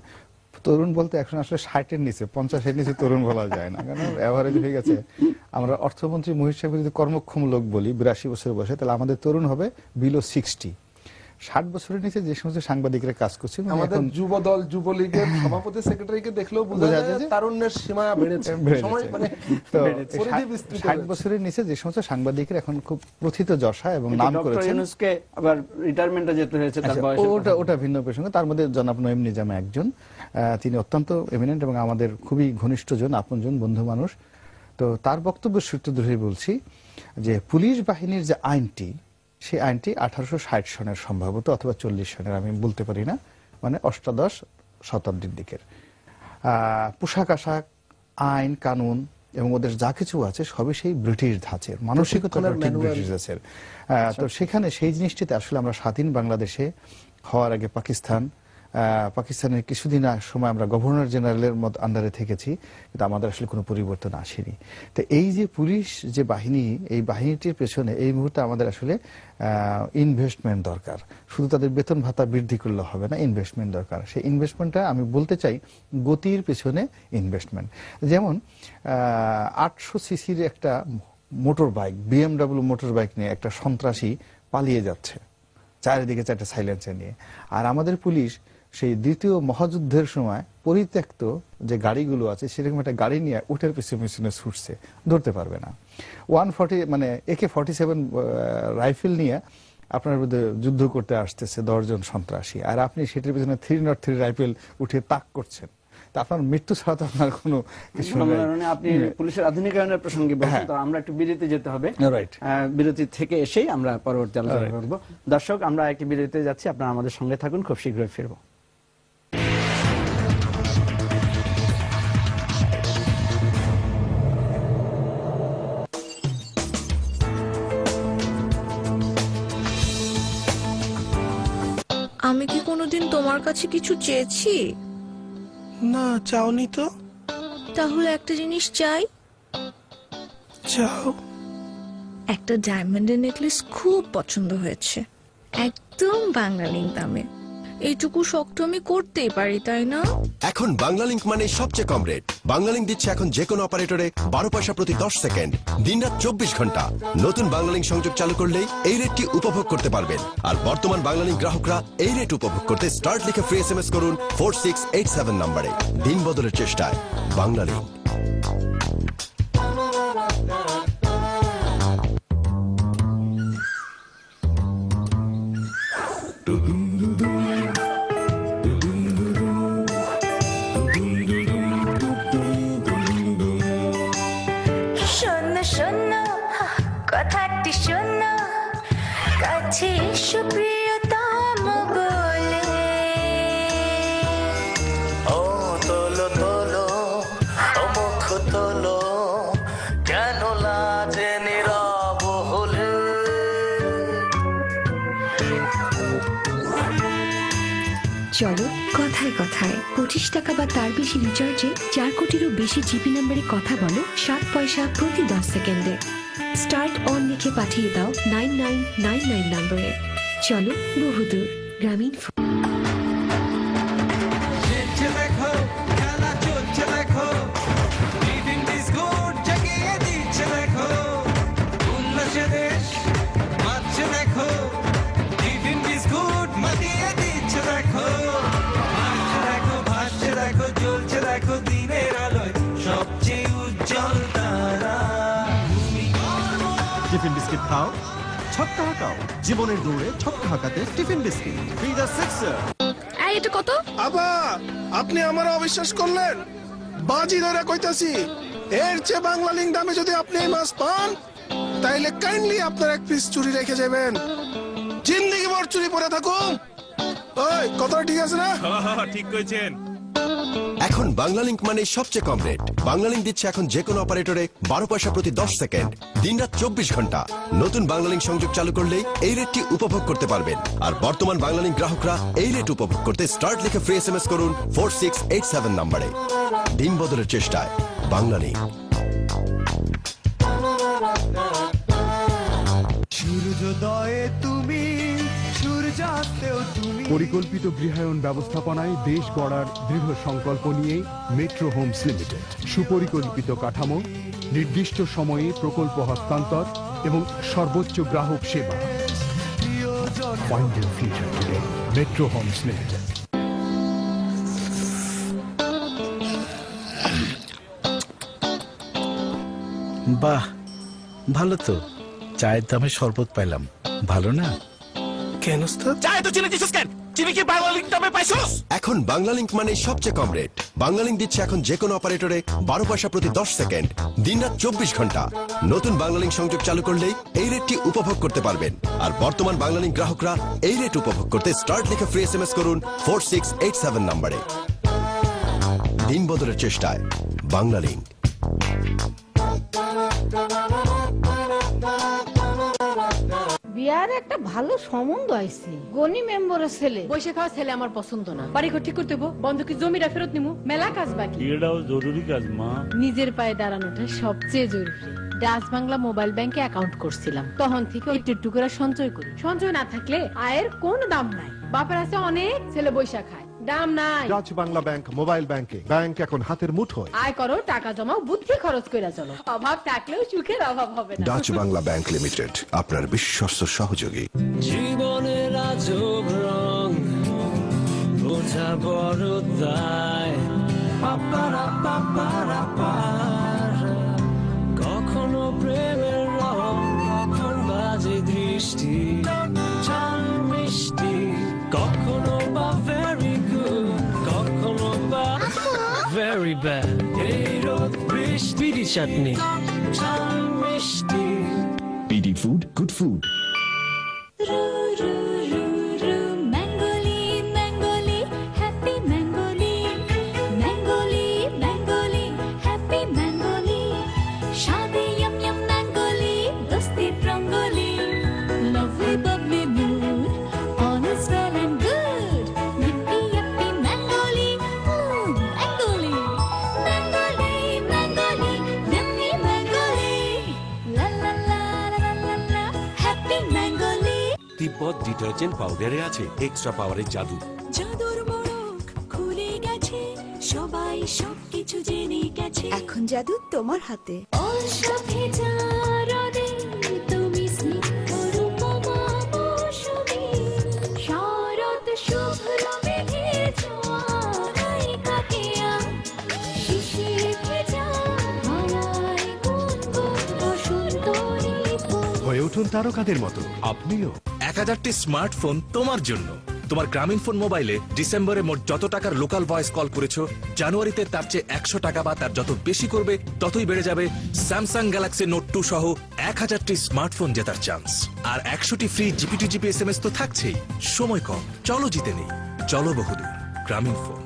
তরুণ বলতে এখন আসলে 60-এর নিচে, 50-এর নিচে তরুণ বলা যায় না, কারণ এভারেজ হয়ে গেছে। আমরা অর্থমন্ত্রী মহিষ সাহেব যদি কর্মক্ষম লোক বলি 82 বছর বয়সে, তাহলে আমাদের তরুণ হবে বিলো 60। 60 বছরের নিচে যে সমস্ত সাংবাদিকরা কাজ করছে, আমাদের যুব দল যুবলীগের সভাপতি সেক্রেটারিকে দেখলেও বোঝা যায় যে তারুণ্যের সীমা বেড়েছে। সময় মানে পরিধি বিস্তৃত 60 বছরের নিচে যে সমস্ত সাংবাদিকরা এখন খুব প্রথিতযশা এবং নাম করেছেন। ইউনূসকে আবার রিটায়ারমেন্টে যেতে হয়েছে তার বয়স, ওটা ভিন্ন প্রসঙ্গ। তার মধ্যে জনাব নঈম নিজাম একজন, তিনি অত্যন্ত এমিনেন্ট এবং আমাদের খুবই ঘনিষ্ঠজন, আপনজন, বন্ধু মানুষ। তো তার বক্তব্যের সূত্র ধরে বলছি যে পুলিশ বাহিনীর যে আইনটি, সেই আইনটি 1860 সনের সম্ভবত অথবা 40 সনের, আমি বলতে পারি না, মানে অষ্টাদশ শতাব্দীর দিকের। পোশাক আশাক, আইন কানুন এবং ওদের যা কিছু আছে সবই সেই ব্রিটিশ ধাঁচের, মানসিকতা ব্রিটিশ ধাঁচের। তো সেখানে সেই জিনিসটিতে আসলে আমরা স্বাধীন বাংলাদেশে হওয়ার আগে পাকিস্তানের কিছুদিন সময় আমরা গভর্নর জেনারেলের আন্ডারে থেকেছি, কিন্তু আমাদের আসলে কোনো পরিবর্তন আসেনি। তো এই যে পুলিশ যে বাহিনী, এই বাহিনীটির পেছনে এই মুহূর্তে আমাদের আসলে ইনভেস্টমেন্ট দরকার। শুধু তাদের বেতন ভাতা বৃদ্ধি করলে হবে না, ইনভেস্টমেন্ট দরকার। সেই ইনভেস্টমেন্টটা আমি বলতে চাই গতির পেছনে ইনভেস্টমেন্ট। যেমন 800 সিসির একটা motor bike, BMW motor bike নিয়ে একটা সন্ত্রাসী পালিয়ে যাচ্ছে চারিদিকে 4টা সাইলেন্সার নিয়ে, আর আমাদের পুলিশ সেই দ্বিতীয় মহাযুদ্ধের সময় পরিত্যক্ত যে গাড়িগুলো আছে সেরকম একটা গাড়ি নিয়ে উটের পিছনে ছুটছে, ধরতে পারবে না। 140 মানে AK-47 রাইফেল নিয়ে আপনার বিরুদ্ধে যুদ্ধ করতে আসতেছে 10 জন সন্ত্রাসী, আর আপনি সেটার পিছনে 303 রাইফেল উঠে তাক করছেন। তা আপনার মৃত্যু ছাড়া তো আপনার কোনো কিছু নেই। আপনি পুলিশের আধুনিকায়নের প্রসঙ্গে বলছেন, তো আমরা একটু বিরতি যেতে হবে। বিরতি থেকে এসেই আমরা পরবর্তী আলোচনা করব। দর্শক, আমরা একটি বিরতিতে যাচ্ছি, আপনারা আমাদের সঙ্গে থাকুন, খুব শীঘ্রই ফিরবো। আমি কি কোনোদিন তোমার কাছে কিছু চেয়েছি? না, চাওনি তো। তাহলে একটা জিনিস চাই। চাও। একটা ডায়মন্ডের নেকলেস খুব পছন্দ হয়েছে, একদম বাংলালিংক দামে। এইটুকু শখ তো আমি করতেই পারি, তাই না? এখন বাংলালিংক মানে সবচেয়ে কম রেট। বাংলালিংক দিচ্ছে এখন যে কোনো অপারেটরে 12 পয়সা প্রতি 10 সেকেন্ড, দিনরাত 24 ঘন্টা। নতুন বাংলালিংক সংযোগ চালু করলেই এই রেটটি উপভোগ করতে পারবেন। আর বর্তমান বাংলালিংক গ্রাহকরা এই রেট উপভোগ করতে স্টার্ট লিখে ফ্রি SMS করুন 4687 নম্বরে। দিন বদলের চেষ্টায় বাংলালিংক। কথাটি শোনো, কাছে এসো প্রিয়তম বলে। ও তোলো তোলো, ও মুখ তোলো, কেন লাজে নীরব হলে? চলো কথায় কথায় 25 টাকা বা তার বেশি রিচার্জে 4 কোটিরও বেশি জিবি নম্বরে কথা বলো 7 পয়সা প্রতি 10 সেকেন্ডে। স্টার্ট অন লিখে পাঠিয়ে দাও 9999 নম্বরে। চলো বহুদূর। গ্রামীণ টিফিন বিস্কিট খাও, ছক্কা হাঁকাও। জীবনের দৌড়ে ছক্কা হাঁকাতে tiffin biscuit. Be the sixer. এই এটা কত? আবা, আপনি আমার অবিশ্বাস করলেন? বাজি ধরে কইতাছি, এর চেয়ে বাংলালিংক দামে যদি আপনি এই মাছ পান, তাইলে কাইন্ডলি আপনার এক পিস চুরি রেখে যাবেন। জিন্দেগি ভর চুরি পরে থাকুন, ওই কথাটা ঠিক আছে না? ঠিক কইছেন। এখন বাংলালিংক মানে সবচেয়ে কম রেট। বাংলালিংক দিচ্ছে এখন যে কোনো অপারেটরে 12 পয়সা প্রতি 10 সেকেন্ড, দিনরাত 24 ঘন্টা। নতুন বাংলালিংক সংযোগ চালু করলেই এই রেটটি উপভোগ করতে পারবেন। আর বর্তমান বাংলালিংক গ্রাহকরা এই রেট উপভোগ করতে স্টার্ট লিখে ফ্রি SMS করুন 4687 নম্বরে। দিন বদলের চেষ্টায় বাংলালিংক। সূর্যোদয়ে তুমি, সূর্যাস্তেও তুমি। পরিকল্পিত গৃহায়ন ব্যবস্থাপনায় দেশ গড়ার দৃঢ় সংকল্প নিয়ে মেট্রো হোমস লিমিটেড। সুপরিকল্পিত কাঠামো, নির্দিষ্ট সময়ে প্রকল্প হস্তান্তর এবং সর্বোচ্চ গ্রাহক সেবা। Find your future today. Metro homes limited. বাহ, ভালো তো। চায়ের দামে শরবত পাইলাম, ভালো না? কেন ওস্তাদ? চায় তো চিনি দিছিস কেন? চিনি কি বাংলালিংক দামে পাইছস? এখন বাংলালিংক মানে সবচেয়ে কম রেট। বাংলালিংক দিচ্ছে এখন যে কোনো অপারেটরে 12 পয়সা প্রতি 10 সেকেন্ড, দিনরাত 24 ঘন্টা। নতুন বাংলালিংক সংযোগ চালু করলেই এই রেটটি উপভোগ করতে পারবেন। আর বর্তমান বাংলালিংক গ্রাহকরা এই রেট উপভোগ করতে স্টার্ট লিখে ফ্রি SMS করুন 4687 নম্বরে। দিন বদলের চেষ্টায় বাংলালিংক। বিয়ার একটা ভালো সম্বন্ধ আইছে, গনি মেম্বারের ছেলে। বসে খাওয়া ছেলে আমার পছন্দ না। বাড়ি ঘর ঠিক করতে হইব, বন্ধকি জমিটা ফেরত নিমু, মেলা কাজ বাকি। এটাও জরুরি কাজ মা। নিজের পায়ে দাঁড়ানোটা সবচেয়ে জরুরি। ডাচ বাংলা মোবাইল ব্যাংকে অ্যাকাউন্ট করছিলাম, তখন থেকে একটু একটু করে সঞ্চয় করি। সঞ্চয় না থাকলে আয়ের কোনো দাম নাই। বাপের আছে অনেক, ছেলে বৈশা খায়, দাম নাই। ডাচ বাংলা ব্যাংক মোবাইল ব্যাংকে, ব্যাংক এখন হাতের মুঠোয়। আয় করো, টাকা জমাও, বুদ্ধি খরচ কইরা চলো। অভাব থাকলেও সুখের অভাব হবে না। ডাচ বাংলা ব্যাংক লিমিটেড, আপনার বিশ্বস্ত সহযোগী। জীবনের আজব রং বোঝা বড় দায়। পাপারা পাপারা পারা, কখনো প্রেমের রং, কখন বাজে দৃষ্টি চান মিষ্টি, কখনো বা ভেরি গুড, কখনো বা ভেরি ব্যাড। এই রোদ বৃষ্টি চাটনি চান মিষ্টি। PD Food, good food. তিব্বত ডিটারজেন্ট পাউডারে আছে এক্সট্রা পাওয়ারের জাদু। জাদুর মোড়ক খুলে গেছে, সবাই সবকিছু জেনে গেছে। এখন জাদু তোমার হাতে। তুমি স্নিগ্ধ রূপমা মৌসুমী, শরৎ শুভ্র মেঘের ছোঁয়ায় কাটিয়া, শিশির ভেজা হাওয়ায় গুনগুন বসন্তরী ফুল। হয়ে উঠুন তারকাদের মতো আপনিও। 1000টি স্মার্টফোন তোমার জন্য। তোমার গ্রামীণ ফোন মোবাইলে ডিসেম্বরে মোট যত টাকার লোকাল ভয়েস কল করেছো, জানুয়ারিতে তার চেয়ে 100 টাকা বা তার যত বেশি করবে ততই বেড়ে যাবে স্যামসাং গ্যালাক্সি নোট 2 সহ 1000টি স্মার্টফোন জেতার চান্স। আর 100টি ফ্রি জিপি SMS তো থাকছেই। সময় কম, চলো জিতে নেই। চলো বহুদূর, গ্রামীণ ফোন।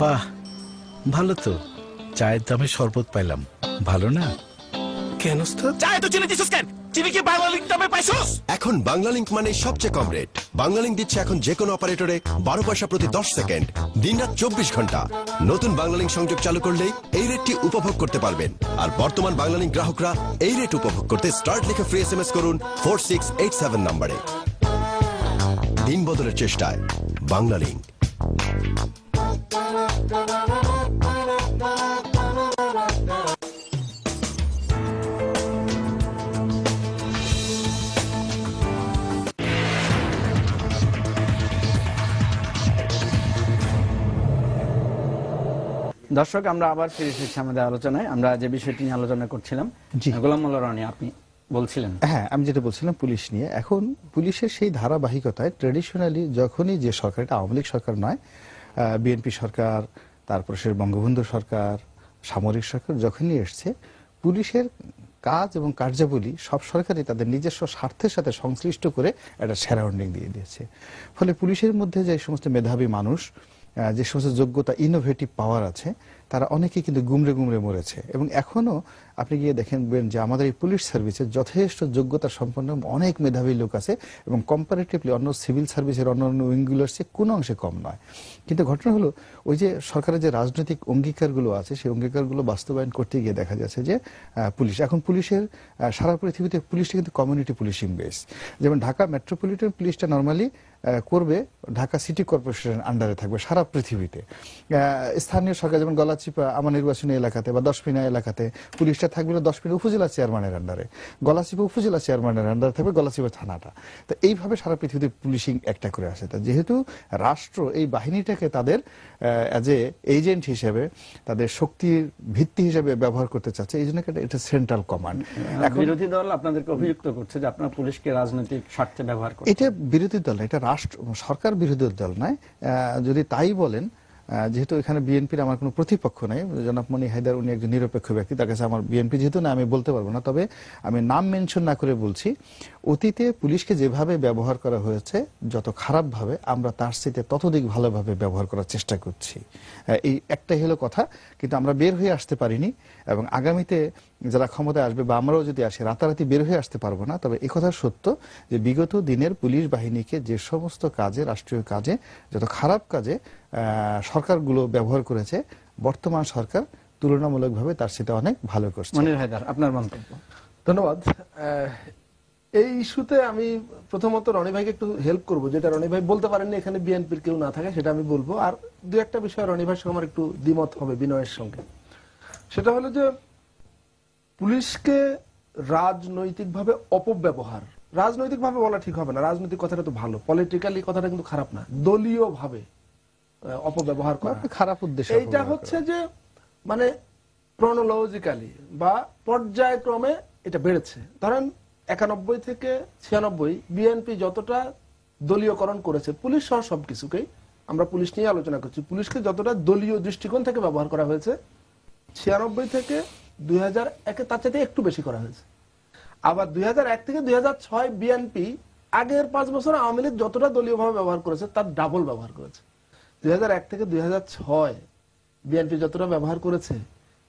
বাহ, ভালো তো। চায়ের দামে শরবত পাইলাম, ভালো না? কেন ওস্তাদ? চায় তো চিনি দিছিস কেন? চিনি কি বাংলালিংক দামে পাইছস? এখন বাংলালিংক মানে সবচেয়ে কম রেট। বাংলালিংক দিচ্ছে এখন যে কোনো অপারেটরে 12 পয়সা প্রতি 10 সেকেন্ড, দিনরাত 24 ঘন্টা। নতুন বাংলালিংক সংযোগ চালু করলেই এই রেটটি উপভোগ করতে পারবেন। আর বর্তমান বাংলালিংক গ্রাহকরা এই রেট উপভোগ করতে স্টার্ট লিখে ফ্রি SMS করুন 4687 নম্বরে। দিন বদলের চেষ্টায় বাংলালিংক। দর্শক, আমরা আবার ফিরে এসেছি আমাদের আলোচনায়। আমরা যে বিষয়টি নিয়ে আলোচনা করছিলাম, গোলাম মোল্লা রনি আপনি বলছিলেন। হ্যাঁ, আমি যেটা বলছিলাম পুলিশ নিয়ে। এখন পুলিশের সেই ধারাবাহিকতায় ট্রেডিশনালি যখনই যে সরকার, এটা আওয়ামী লীগ সরকার নয়, বিএনপি সরকার, তারপর সে বঙ্গবন্ধু সরকার, সামরিক সরকার যখনই এসছে, পুলিশের কাজ এবং কার্যাবলী সব সরকারই তাদের নিজস্ব স্বার্থের সাথে সংশ্লিষ্ট করে একটা সারাউন্ডিং দিয়ে দিয়েছে। ফলে পুলিশের মধ্যে যে সমস্ত মেধাবী মানুষ, যে সমস্ত যোগ্যতা, ইনোভেটিভ পাওয়ার আছে, তারা অনেকেই কিন্তু গুমরে গুমরে মরেছে। এবং এখনো আপনি গিয়ে দেখবেন যে আমাদের এই পুলিশ সার্ভিসে যথেষ্ট যোগ্যতা সম্পন্ন অনেক মেধাবী লোক আছে এবং কম্পারেটিভলি অন্য সিভিল সার্ভিসের অন্যান্য উইংগুলোর চেয়ে কোনো অংশে কম নয়। কিন্তু ঘটনা হলো ওই যে সরকারের যে রাজনৈতিক অঙ্গীকারগুলো আছে সেই অঙ্গীকারগুলো বাস্তবায়ন করতে গিয়ে দেখা যাচ্ছে যে পুলিশ এখন পুলিশের সারা পৃথিবীতে পুলিশটা কিন্তু কমিউনিটি পুলিশিং বেস। যেমন ঢাকা মেট্রোপলিটন পুলিশটা নর্মালি করবে ঢাকা সিটি কর্পোরেশনের আন্ডারে থাকবে সারা পৃথিবীতে। স্থানীয় সরকার যেমন গলাচিপা আমার নির্বাচনী এলাকাতে বা দশপিনা এলাকাতে পুলিশটা থাকবে দশপিনা উপজেলা চেয়ারম্যানের আন্ডারে, গলাচিপা উপজেলা চেয়ারম্যানের আন্ডারে থাকবে গলাচিপা থানাটা। তো এইভাবে সারা পৃথিবীতে পুলিশিং একটা করে আসে। তা যেহেতু রাষ্ট্র এই বাহিনীটাকে তাদের অ্যাজ এ এজেন্ট হিসেবে, তাদের শক্তির ভিত্তি হিসেবে ব্যবহার করতে চাচ্ছে, এই জন্য এটা সেন্ট্রাল কমান্ড। বিরোধী দল আপনাদেরকে অভিযুক্ত করছে যে আপনারা পুলিশকে রাজনৈতিক স্বার্থে ব্যবহার করছেন। এটা বিরোধী দল, এটা রাষ্ট্র সরকার বিরোধী দল নয়। যদি তাই বলেন, যেহেতু এখানে বিএনপির আমার কোনো প্রতিপক্ষ নাই, জনাব মনি হায়দার উনি একজন নিরপেক্ষ ব্যক্তি, তার কাছে আমার বিএনপি যেহেতু না আমি বলতে পারবো না, তবে আমি নাম মেনশন না করে বলছি অতীতে পুলিশকে যেভাবে ব্যবহার করা হয়েছে যত খারাপভাবে, আমরা তার সাথে ততোধিক ভালোভাবে ব্যবহার করার চেষ্টা করছি। এই একটাই হলো কথা। কিন্তু আমরা বের হয়ে আসতে পারিনি এবং আগামীতে যারা ক্ষমতায় আসবে বা আমরাও যদি আসি রাতারাতি বের হয়ে আসতে পারবো না। তবে একথা সত্য যে বিগত দিনের পুলিশ বাহিনীকে যে সমস্ত কাজে, রাষ্ট্রীয় কাজে, যত খারাপ কাজে সরকারগুলো ব্যবহার করেছে, বর্তমান সরকার তুলনামূলকভাবে তার সাথে অনেক ভালো করছে। মনির হায়দার, আপনার মন্তব্য। ধন্যবাদ। এই ইস্যুতে আমি প্রথমত রনি ভাইকে একটু হেল্প করবো, যেটা রনি ভাই বলতে পারেননি এখানে বিএনপির কেউ না থাকে, সেটা আমি বলবো। আর দু একটা বিষয় রনি ভাইয়ের সঙ্গে আমার একটু দ্বিমত হবে বিনয়ের সঙ্গে। সেটা হলো যে পুলিশকে রাজনৈতিকভাবে অপব্যবহার, রাজনৈতিকভাবে বলা ঠিক হবে না, রাজনৈতিক কথাটা তো ভালো, পলিটিক্যালি কথাটা কিন্তু খারাপ না, দলীয় ভাবে অপব্যবহার করা খারাপ উদ্দেশ্য। এইটা হচ্ছে যে মানে ক্রনোলজিক্যালি বা পর্যায়ক্রমে এটা বেড়েছে। ধরেন 91 থেকে 96 বিএনপি যতটা দলীয়করণ করেছে, পুলিশ সহ সবকিছুকেই, আমরা পুলিশ নিয়ে আলোচনা করছি, পুলিশকে যতটা দলীয় দৃষ্টিকোণ থেকে ব্যবহার করা হয়েছে 96 থেকে 2001 তার চাইতে একটু বেশি করা হয়েছে। আবার 2001 থেকে 2006 বিএনপি আগের 5 বছর আওয়ামী লীগ যতটা দলীয়ভাবে ব্যবহার করেছে তার ডাবল ব্যবহার করেছে। 2001 থেকে 2006 বিএনপি যতটা ব্যবহার করেছে,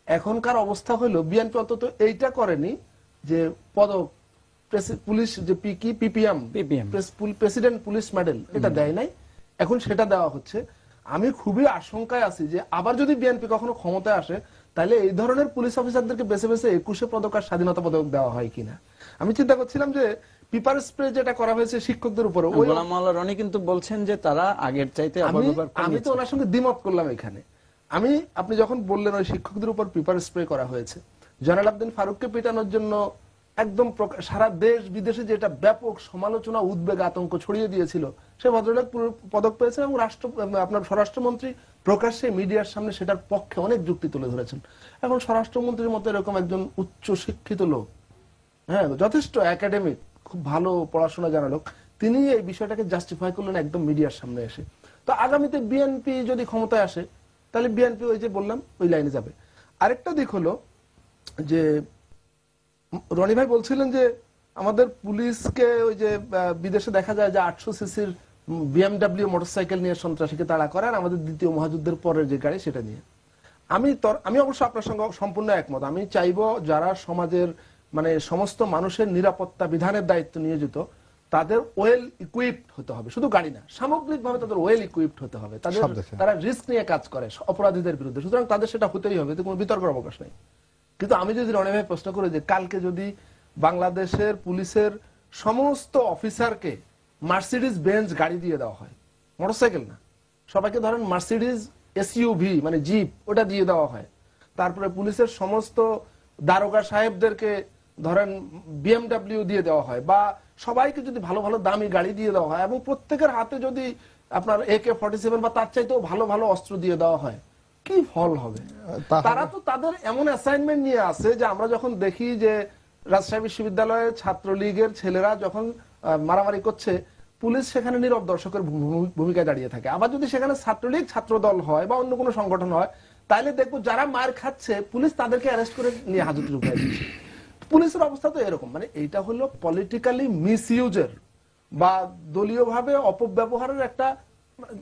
এখনকার অবস্থা হলো বিএনপি অন্তত এইটা করেনি যে পদক, পুলিশ যে পিপিএম, প্রেসিডেন্ট পুলিশ মেডেল, এটা দেয় নাই, এখন সেটা দেওয়া হচ্ছে। আমি খুবই আশঙ্কায় আছি যে আবার যদি বিএনপি কখনো ক্ষমতায় আসে, তাহলে এই ধরনের পুলিশ অফিসারদেরকে বেছে বেছে 21 পদক আর স্বাধীনতা পদক দেওয়া হয় কিনা। আমি চিন্তা করছিলাম যে পেপার স্প্রে যেটা করা হয়েছে শিক্ষকদের উপর, গোলাম মাওলা রনি কিন্তু বলছেন যে তারা আগের চাইতে অপব্যবহার করেছে। আমি তো ওনার সঙ্গে দ্বিমত করলাম এখানে। আপনি যখন বললেন ওই শিক্ষকদের উপর পেপার স্প্রে করা হয়েছে, জয়নাল আবদিন ফারুককে পেটানোর জন্য একদম সারা দেশ বিদেশে যেটা ব্যাপক সমালোচনা, উদ্বেগ, আতঙ্ক ছড়িয়ে দিয়েছিল, সে ভদ্রলোক পদক পেয়েছেন এবং আপনার স্বরাষ্ট্রমন্ত্রী প্রকাশ্যে মিডিয়ার সামনে সেটার পক্ষে অনেক যুক্তি তুলে ধরেছেন। এখন স্বরাষ্ট্রমন্ত্রীর মতো এরকম একজন উচ্চ শিক্ষিত লোক, হ্যাঁ, যথেষ্ট একাডেমিক, খুব ভালো পড়াশোনা জানা লোক, তিনি এই বিষয়টাকে জাস্টিফাই করলেন একদম মিডিয়ার সামনে এসে। তো আগামীতে বিএনপি যদি ক্ষমতায় আসে, তাহলে বিএনপি ওই যে বললাম ওই লাইনে যাবে। আরেকটা দিক হলো যে রনি ভাই বলছিলেন যে আমাদের পুলিশকে ওই যে বিদেশে দেখা যায় যে 800 সিসির বিএমডব্লিউ মোটরসাইকেল নিয়ে সন্ত্রাসীকে তাড়া করে, আর আমাদের দ্বিতীয় মহাযুদ্ধের পরের যে গাড়ি সেটা নিয়ে। আমি অবশ্য আপনার সঙ্গে সম্পূর্ণ একমত। আমি চাইবো যারা সমাজের মানে সমস্ত মানুষের নিরাপত্তা বিধানের দায়িত্ব নিয়োজিত, তাদের ওয়েল ইকুইপড হতে হবে, শুধু গাড়ি না, সামগ্রিকভাবে তাদের ওয়েল ইকুইপড হতে হবে। তারা রিস্ক নিয়ে কাজ করে অপরাধীদের বিরুদ্ধে, সুতরাং তাদের সেটা হতেই হবে, এতে কোনো বিতর্কের অবকাশ নেই। কিন্তু আমি যদি রনি ভাই প্রশ্ন করি যে কালকে যদি বাংলাদেশের পুলিশের সমস্ত অফিসারকে মার্সিডিজ বেঞ্জ গাড়ি দিয়ে দেওয়া হয়, মোটরসাইকেল না, সবাইকে ধরেন মার্সিডিজ এসইউভি মানে জিপ, ওটা দিয়ে দেওয়া হয়, তারপরে পুলিশের সমস্ত দারোগা সাহেবদেরকে ধরেন বিএমডব্লিউ দিয়ে দেওয়া হয়, বা সবাইকে যদি ভালো ভালো দামি গাড়ি দিয়ে দেওয়া হয়, এবং প্রত্যেকের হাতে যদি আপনার AK-47 বা তার চাইতেও ভালো ভালো অস্ত্র দিয়ে দেওয়া হয়, কি ফল হবে? তারা তো তাদের এমন অ্যাসাইনমেন্ট নিয়ে আছে যে আমরা যখন দেখি যে রাজশাহী বিশ্ববিদ্যালয়ের ছাত্রলীগের ছেলেরা যখন মারামারি করছে, পুলিশ সেখানে নীরব দর্শকের ভূমিকায় দাঁড়িয়ে থাকে। আবার যদি সেখানে ছাত্রলীগ ছাত্রদল হয় বা অন্য কোনো সংগঠন হয়, তাহলে দেখবো যারা মার খাচ্ছে পুলিশ তাদেরকে অ্যারেস্ট করে নিয়ে হাজতে ঢুকিয়ে দিচ্ছে। পুলিশের অবস্থা তো এরকম, মানে এইটা হলো পলিটিক্যালি মিসইউজের বা দলীয়ভাবে অপব্যবহারের একটা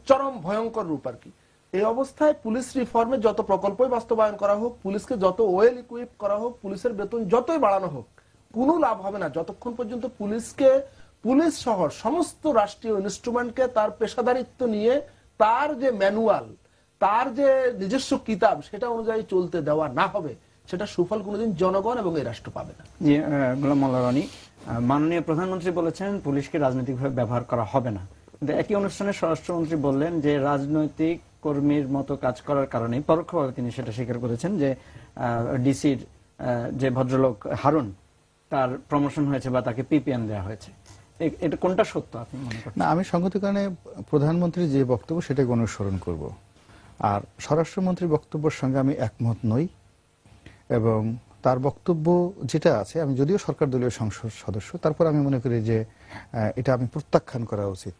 চরম ভয়ঙ্কর রূপ আর কি। এই অবস্থায় পুলিশ রিফর্মে যত প্রকল্পই বাস্তবায়ন করা হোক, পুলিশকে যত ওয়েল ইকুইপ করা হোক, পুলিশের বেতন যতই বাড়ানো হোক, কোনো লাভ হবে না যতক্ষণ পর্যন্ত পুলিশ সহ সমস্ত রাষ্ট্রীয় ইনস্ট্রুমেন্টকে তার পেশাদারিত্ব নিয়ে তার যে ম্যানুয়াল, তার যে নিজস্ব কিতাব সেটা অনুযায়ী চলতে দেওয়া না হবে, সেটা সুফল কোনোদিন জনগণ এবং এই রাষ্ট্র পাবে না। জি, গোলাম মোল্লা রনি, মাননীয় প্রধানমন্ত্রী বলেছেন পুলিশকে রাজনৈতিকভাবে ব্যবহার করা হবে না, কিন্তু একই অনুষ্ঠানে স্বরাষ্ট্রমন্ত্রী বললেন যে রাজনৈতিক কর্মীর মতো কাজ করার কারণে পরোক্ষভাবে তিনি সেটা স্বীকার করেছেন যে ডিসির যে ভদ্রলোক হারুন তার প্রমোশন হয়েছে বা তাকে পিপিএম দেওয়া হয়েছে। এটা কোনটা সত্য আপনি মনে করেন? না, আমি সংগত কারণে প্রধানমন্ত্রীর যে বক্তব্য সেটাকে অনুসরণ করব, আর স্বরাষ্ট্রমন্ত্রীর বক্তব্যের সঙ্গে আমি একমত নই। এবং তার বক্তব্য যেটা আছে, আমি যদিও সরকার দলীয় সংসদ সদস্য, তারপর আমি মনে করি যে এটা আমি প্রত্যাখ্যান করা উচিত।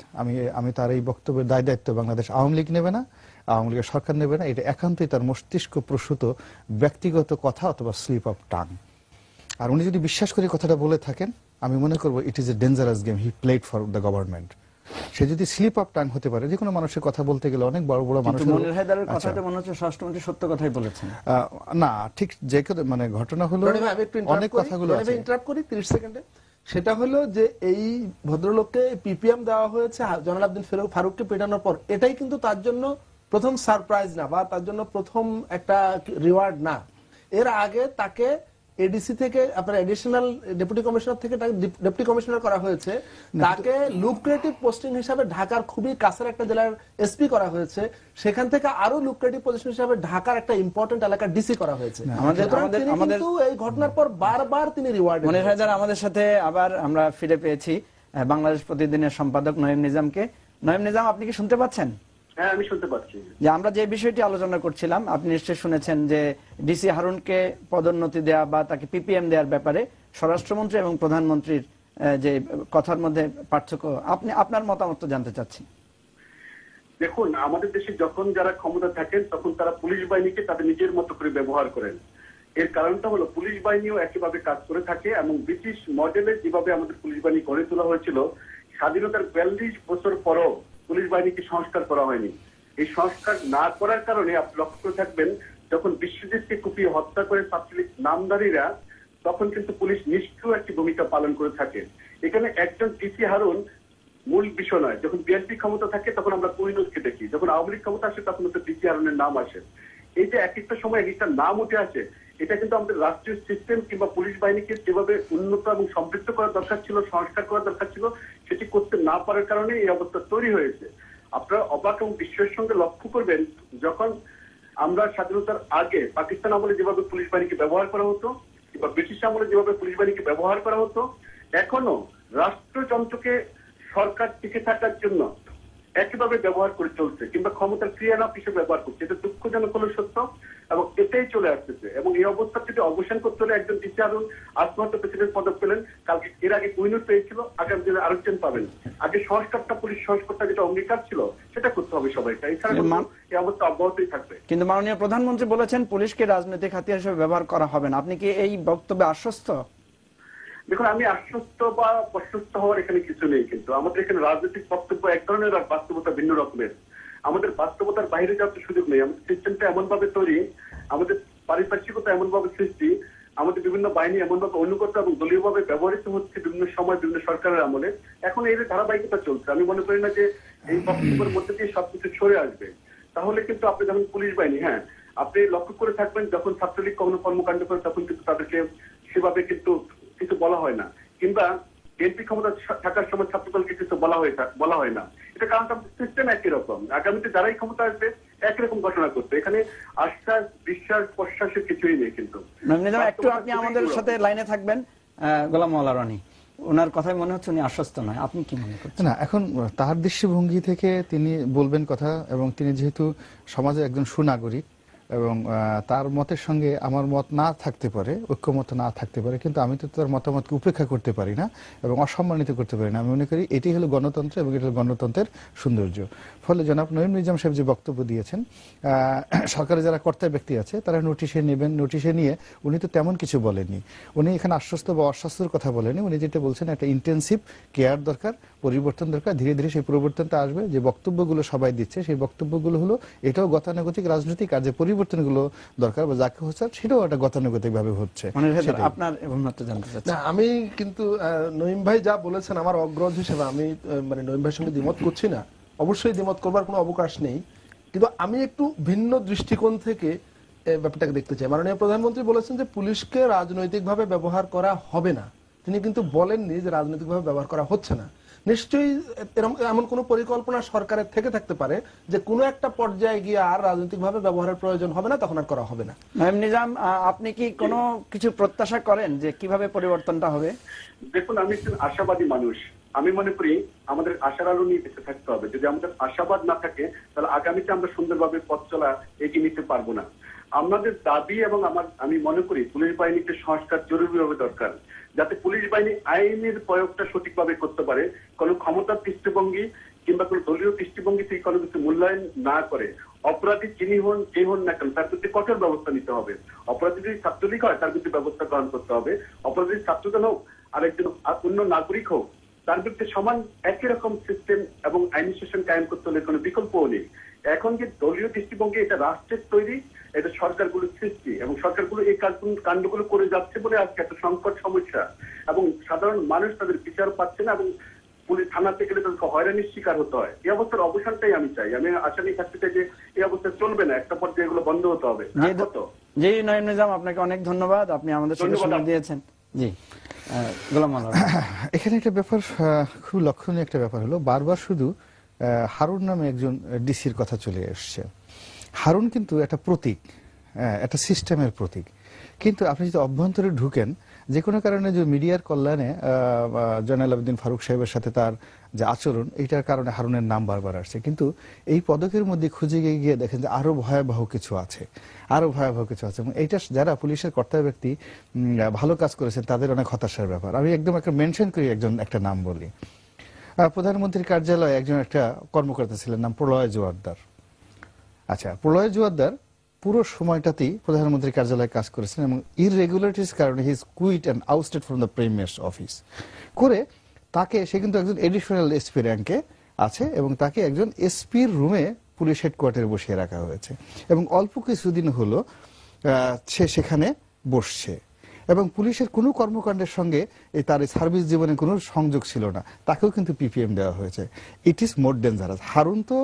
আমি তার এই বক্তব্যের দায় দায়িত্ব বাংলাদেশ আওয়ামী লীগ নেবে না, আওয়ামী লীগের সরকার নেবে না। এটা একান্তই তার মস্তিষ্ক প্রসূত ব্যক্তিগত কথা অথবা স্লিপ অফ টাং। আর উনি যদি বিশ্বাস করে কথাটা বলে থাকেন, আমি মনে করবো it is a dangerous game he played for the government. সে যদি স্লিপ অফ টাং হতে পারে, যে কোনো মানুষের কথা বলতে গেলে অনেক বড় বড় মানুষ, মনির হায়দারের কথাতে মনে হচ্ছে স্বরাষ্ট্রমন্ত্রী সত্য কথাই বলেছেন। না, ঠিক যে মানে ঘটনা হলো অনেক কথাগুলো আছে। ইন্টারাপ্ট করি 30 সেকেন্ডে। সেটা হলো যে এই ভদ্রলোককে পিপিএম দেওয়া হয়েছে জয়নাল আবদিন ফারুককে পেটানোর পর, এটাই কিন্তু তার জন্য প্রথম সারপ্রাইজ না, বা তার জন্য প্রথম একটা রিওয়ার্ড না। এর আগে তাকে এডিসি থেকে আপনার এডিশনাল ডেপুটি কমিশনার থেকে ডেপুটি কমিশনার করা হয়েছে, তাকে লুক্রেটিভ পোস্টিং হিসাবে ঢাকার খুবই কাছের একটা জেলার এসপি করা হয়েছে, সেখান থেকে আরো লুক্রেটিভ পজিশন হিসাবে ঢাকার একটা ইম্পর্টেন্ট এলাকার ডিসি করা হয়েছে। আমাদের এই ঘটনার পর বারবার তিনি রিওয়ার্ড। মনির হায়দার আমাদের সাথে আবার আমরা ফিরে পেয়েছি বাংলাদেশ প্রতিদিনের সম্পাদক নঈম নিজামকে। নঈম নিজাম, আপনি কি শুনতে পাচ্ছেন? হ্যাঁ, আমি শুনতে পাচ্ছি। যে আমরা যে বিষয়টি আলোচনা করছিলাম, আপনি নিশ্চয়ই শুনেছেন যে ডিসি হারুনকে পদোন্নতি দেওয়া বা তাকে পিপিএম দেওয়ার ব্যাপারে স্বরাষ্ট্রমন্ত্রী এবং প্রধানমন্ত্রীর যে কথার মধ্যে পার্থক্য, আপনার মতামত জানতে চাচ্ছি। দেখুন, আমাদের দেশে যখন যারা ক্ষমতা থাকেন তখন তারা পুলিশ বাহিনীকে তাদের নিজের মতো করে ব্যবহার করেন। এর কারণটা হলো পুলিশ বাহিনীও একইভাবে কাজ করে থাকে এবং ব্রিটিশ মডেলে যেভাবে আমাদের পুলিশ বাহিনী গড়ে তোলা হয়েছিল, স্বাধীনতার 42 বছর পরও পুলিশ বাহিনীকে সংস্কার করা হয়নি। এই সংস্কার না করার কারণে আপনি লক্ষ্য করে থাকবেন, যখন বিশ্বজিৎকে কুপিয়ে হত্যা করে ছাত্রলীগ নামধারীরা, তখন কিন্তু পুলিশ নিষ্ক্রিয় একটি ভূমিকা পালন করে থাকে। এখানে একজন ডিসি হারুন মূল বিষয় নয়। যখন বিএনপি ক্ষমতা থাকে তখন আমরা পরিণতকে দেখি, যখন আওয়ামী লীগ ক্ষমতা আসে তখন হচ্ছে ডিসি হারুনের নাম আসে। এই যে এক একটা সময় একটা নাম উঠে আসে, এটা কিন্তু আমাদের রাষ্ট্রীয় সিস্টেম কিংবা পুলিশ বাহিনীকে যেভাবে উন্নত এবং সমৃদ্ধ করা দরকার ছিল, সংস্কার করা দরকার ছিল, সেটি করতে না পারার কারণে এই অবস্থা তৈরি হয়েছে। আপনারা অবাক এবং বিস্ময়ের সঙ্গে লক্ষ্য করবেন, যখন আমরা স্বাধীনতার আগে পাকিস্তান আমলে যেভাবে পুলিশ বাহিনীকে ব্যবহার করা হতো কিংবা ব্রিটিশ আমলে যেভাবে পুলিশ বাহিনীকে ব্যবহার করা হতো, এখনো রাষ্ট্রযন্ত্রকে সরকার টিকে থাকার জন্য একইভাবে ব্যবহার করে চলছে কিংবা ক্ষমতার ক্রিয়ানাপ হিসেবে ব্যবহার করছে। এটা দুঃখজনক হলো সত্য এবং এটাই চলে আসতেছে। এবং এই অবস্থা যদি অবসান করতে হলে একজন ডিসি হারুন আত্মহত্যা প্রেসিডেন্ট পদক পেলেন, কালকে এর আগে কুইনুর পেয়েছিল, আগামী দিনে আরেকজন পাবেন। আগে সংস্কারটা, পুলিশ সংস্কারটা যেটা অঙ্গীকার ছিল সেটা করতে হবে সবাইকে, এছাড়া এই অবস্থা অব্যাহতই থাকবে। কিন্তু মাননীয় প্রধানমন্ত্রী বলেছেন পুলিশকে রাজনৈতিক হাতিয়ার হিসেবে ব্যবহার করা হবে না। আপনি কি এই বক্তব্যে আশ্বস্ত? দেখুন, আমি আশ্বস্ত বা প্রশস্ত হওয়ার এখানে কিছু নেই, কিন্তু আমাদের এখানে রাজনৈতিক বক্তব্য এক ধরনের আর বাস্তবতা ভিন্ন রকমের। আমাদের বাস্তবতার বাইরে যাওয়ার সুযোগ নেই। আমাদের সিস্টেমটা এমন ভাবে তৈরি, আমাদের পারিপার্শ্বিকতা এমন ভাবে সৃষ্টি, আমাদের বিভিন্ন বাহিনী এমন ভাবে অনুগত এবং দলীয়ভাবে ব্যবহৃত হচ্ছে বিভিন্ন সময় বিভিন্ন সরকারের আমলে। এখন এই ধারাবাহিকতা চলছে। আমি মনে করি না যে এই বক্তব্যের মধ্যে দিয়ে সবকিছু সরে আসবে। তাহলে কিন্তু আপনি যখন পুলিশ বাহিনী, হ্যাঁ, আপনি লক্ষ্য করে থাকবেন, যখন ছাত্রলীগ কোনো কর্মকাণ্ড করে তখন কিন্তু তাদেরকে সেভাবে কিন্তু কিছু বলা হয় না, কিংবা বিএনপি ক্ষমতা থাকার সময় ছাত্রদলকে কিছু বলা হয় না। এটা কারণ সিস্টেম একই রকম। আগামীতে যারাই ক্ষমতা আসবে একই রকম ঘটনা করতে। এখানে আশ্বাস, বিশ্বাস, প্রশ্বাসের কিছুই নেই। কিন্তু একটু আপনি আমাদের সাথে লাইনে থাকবেন। গোলাম মোল্লা রনি, ওনার কথাই মনে হচ্ছে উনি আশ্বস্ত নয়। আপনি কি মনে করছেন? না, এখন তার দৃষ্টিভঙ্গি থেকে তিনি বলবেন কথা, এবং তিনি যেহেতু সমাজের একজন সুনাগরিক, এবং তার মতের সঙ্গে আমার মত না থাকতে পারে, ঐক্যমত না থাকতে পারে, কিন্তু আমি তো তার মতামতকে উপেক্ষা করতে পারি না এবং অসম্মানিত করতে পারি না। আমি মনে করি এটি হলো গণতন্ত্র এবং এটি হলো গণতন্ত্রের সৌন্দর্য। ফলে জনাব নঈম নিজাম সাহেব যে বক্তব্য দিয়েছেন, সরকারের যারা কর্তা ব্যক্তি আছে তারা নোটিশে নেবেন, নোটিশে নিয়ে উনি তো তেমন কিছু বলেননি। উনি এখানে আশ্বস্ত বা অস্বাস্থ্যের কথা বলেননি। উনি যেটা বলছেন একটা ইন্টেন্সিভ কেয়ার দরকার, পরিবর্তন দরকার, ধীরে ধীরে সেই পরিবর্তনটা আসবে। যে বক্তব্যগুলো সবাই দিচ্ছে সেই বক্তব্যগুলো হলো এটাও গতানুগতিক রাজনৈতিক, আর যে পরিবর্তনগুলো দরকার বা যাকে হচ্ছে সেটাও একটা গতানুগতিক ভাবে হচ্ছে। আপনার জানতে চাচ্ছি। আমি কিন্তু নঈম ভাই যা বলেছেন আমার অগ্রজ হিসেবে আমি মানে নঈম ভাইয়ের সঙ্গে দ্বিমত করছি না, অবশ্যই দ্বিমত করবার কোনো অবকাশ নেই, কিন্তু আমি একটু ভিন্ন দৃষ্টিকোণ থেকে ব্যাপারটাকে দেখতে চাই। মাননীয় প্রধানমন্ত্রী বলেছেন যে পুলিশকে রাজনৈতিকভাবে ব্যবহার করা হবে না, তিনি কিন্তু বলেননি যে রাজনৈতিকভাবে ব্যবহার করা হচ্ছে না। নিশ্চয়ই এমন কোন পরিকল্পনা সরকারের থেকে থাকতে পারে যে কোনো একটা পর্যায়ে গিয়ে আর রাজনৈতিকভাবে ব্যবহারের প্রয়োজন হবে না, তখন আর করা হবে না। নঈম নিজাম, আপনি কি কোনো কিছু প্রত্যাশা করেন যে কিভাবে পরিবর্তনটা হবে? দেখুন, আমি একজন আশাবাদী মানুষ। আমি মনে করি আমাদের আশার আলো নিয়ে বেঁচে থাকতে হবে। যদি আমাদের আশাবাদ না থাকে তাহলে আগামীতে আমরা সুন্দরভাবে পথ চলা এগিয়ে নিতে পারবো না। আমাদের দাবি এবং আমি মনে করি পুলিশ বাহিনীকে সংস্কার জরুরিভাবে দরকার, যাতে পুলিশ বাহিনী আইনের প্রয়োগটা সঠিকভাবে করতে পারে, কোনো ক্ষমতার দৃষ্টিভঙ্গি কিংবা কোনো দলীয় দৃষ্টিভঙ্গি থেকে কোনো কিছু মূল্যায়ন না করে। অপরাধী যিনি হন যে হন না কেন তার বিরুদ্ধে কঠোর ব্যবস্থা নিতে হবে। অপরাধী যদি ছাত্রলীগ হয় তার বিরুদ্ধে ব্যবস্থা গ্রহণ করতে হবে। অপরাধী ছাত্রদল হোক আর একজন অন্য নাগরিক হোক, তার বিরুদ্ধে সমান একই রকম সিস্টেম এবং আইন শাসন কায়েম করতে হলে কোনো বিকল্পও নেই। এখন যে দলীয় দৃষ্টিভঙ্গি, এটা রাষ্ট্রের তৈরি, এটা সরকারগুলোর সৃষ্টি এবং সরকারগুলো এই কাণ্ডগুলো করে যাচ্ছে বলে আজকে এত সংকট সমস্যা এবং সাধারণ মানুষ তাদের বিচার পাচ্ছে না এবং পুলিশ থানাতে গেলে তাদেরকে হয়রানির শিকার হতে হয়। এই অবস্থার অবসানটাই আমি চাই। আমি আশা নিয়ে থাকতে চাই যে এই অবস্থা চলবে না, একটা পর্যায়ে এগুলো বন্ধ হতে হবে। জি নঈম নিজাম, আপনাকে অনেক ধন্যবাদ, আপনি আমাদের সাথে সময় দিয়েছেন। জি গোলাম মাওলা, এখানে একটা ব্যাপার খুব লক্ষণীয় একটা ব্যাপার হলো বারবার শুধু হারুন নামে একজন ডিসির কথা চলে এসছে। হারুন কিন্তু একটা প্রতীক, একটা সিস্টেমের প্রতীক, কিন্তু আপনি যদি অভ্যন্তরে ঢুকেন যে কোনো কারণে যে মিডিয়ার কল্যাণে জয়নাল আবেদিন ফারুক সাহেবের সাথে তার যে আচরণ, এইটার কারণে হারুনের নাম বারবার আসছে, কিন্তু এই পদকের মধ্যে খুঁজে গিয়ে দেখেন যে আরো ভয়াবহ কিছু আছে, আরো ভয়াবহ কিছু আছে। এবং এইটা যারা পুলিশের কর্তা ব্যক্তি ভালো কাজ করেছেন তাদের অনেক হতাশার ব্যাপার। আমি একদম একটা মেনশন করি, একটা নাম বলি। প্রধানমন্ত্রীর কার্যালয়ে একজন একটা কর্মকর্তা ছিলেন, নাম প্রলয় জোয়ারদার। আচ্ছা, প্রলয় জোয়ারদার পুরো সময়টাতেই প্রধানমন্ত্রীর কার্যালয়ে কাজ করেছেন এবং ইররেগুলারিটিস কারণে he is quit and ousted from the prime minister office করে তাকে, সে কিন্তু একজন এডিশনাল এসপি র্যাঙ্কে আছে এবং তাকে একজন এসপির রুমে পুলিশ হেডকোয়ার্টারে বসিয়ে রাখা হয়েছে এবং অল্প কিছুদিন হলো সে সেখানে বসছে এবং পুলিশের কোনো কর্মকাণ্ডের সঙ্গে তার সার্ভিস জীবনে কোনো সংযোগ ছিল না, তাকেও কিন্তু পিপিএম দেওয়া হয়েছে। It is more dangerous. Harun তো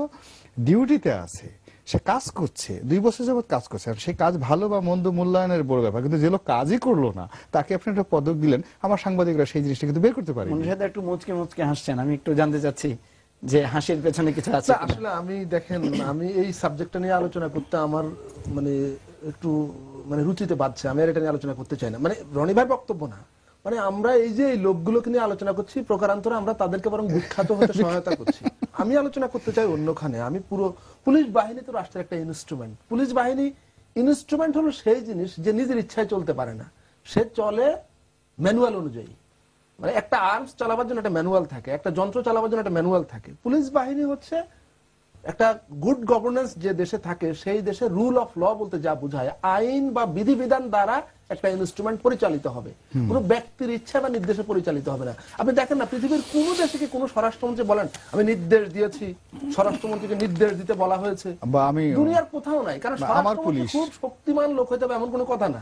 ডিউটিতে আছে, সে কাজ করছে, 2 বছর যাবত কাজ করছে, আর সে কাজ ভালো বা মন্দ মূল্যায়নের বড় ব্যাপার, কিন্তু যে লোক কাজই করলো না তাকে আপনি একটা পদক দিলেন, আমার সাংবাদিকরা সেই জিনিসটা কিন্তু বের করতে পারে। একটু মুচকে হাসছেন, আমি একটু জানতে চাচ্ছি যে হাসির পেছনে কিছু আছে। আসলে আমি দেখেন, আমি এই সাবজেক্টটা নিয়ে আলোচনা করতে আমার মানে একটু মানে রুচিতে বাঁধছে, আমি আর এটা নিয়ে আলোচনা করতে চাই না। মানে রনি ভাইয়ের বক্তব্য না, মানে আমরা এই যে এই লোকগুলোকে নিয়ে আলোচনা করছি, প্রকারান্তরে আমরা তাদেরকে বরং বিখ্যাত হতে সহায়তা করছি। আমি আলোচনা করতে চাই অন্যখানে। আমি পুরো পুলিশ বাহিনী তো রাষ্ট্রের একটা ইনস্ট্রুমেন্ট। পুলিশ বাহিনী ইনস্ট্রুমেন্ট হলো সেই জিনিস যে নিজের ইচ্ছায় চলতে পারে না, সে চলে ম্যানুয়াল অনুযায়ী। মানে একটা আর্মস চালাবার জন্য একটা ম্যানুয়াল থাকে, একটা যন্ত্র চালাবার জন্য একটা ম্যানুয়াল থাকে। পুলিশ বাহিনী হচ্ছে একটা গুড গভর্নেন্স যে দেশে থাকে, সেই দেশে রুল অফ ল বলতে যা বোঝায় আইন বা বিধিবিধান দ্বারা একটা ইনস্ট্রুমেন্ট পরিচালিত হবে, কোনো ব্যক্তির ইচ্ছা বা নির্দেশে পরিচালিত হবে না। আপনি দেখেন না, পৃথিবীর কোন দেশে কি কোনো স্বরাষ্ট্রমন্ত্রী বলেন আমি নির্দেশ দিয়েছি, স্বরাষ্ট্রমন্ত্রীকে নির্দেশ দিতে বলা হয়েছে? দুনিয়ার কোথাও নাই। কারণ স্বরাষ্ট্রমন্ত্রী খুব শক্তিমান লোক হইতে হবে এমন কোনো কথা না।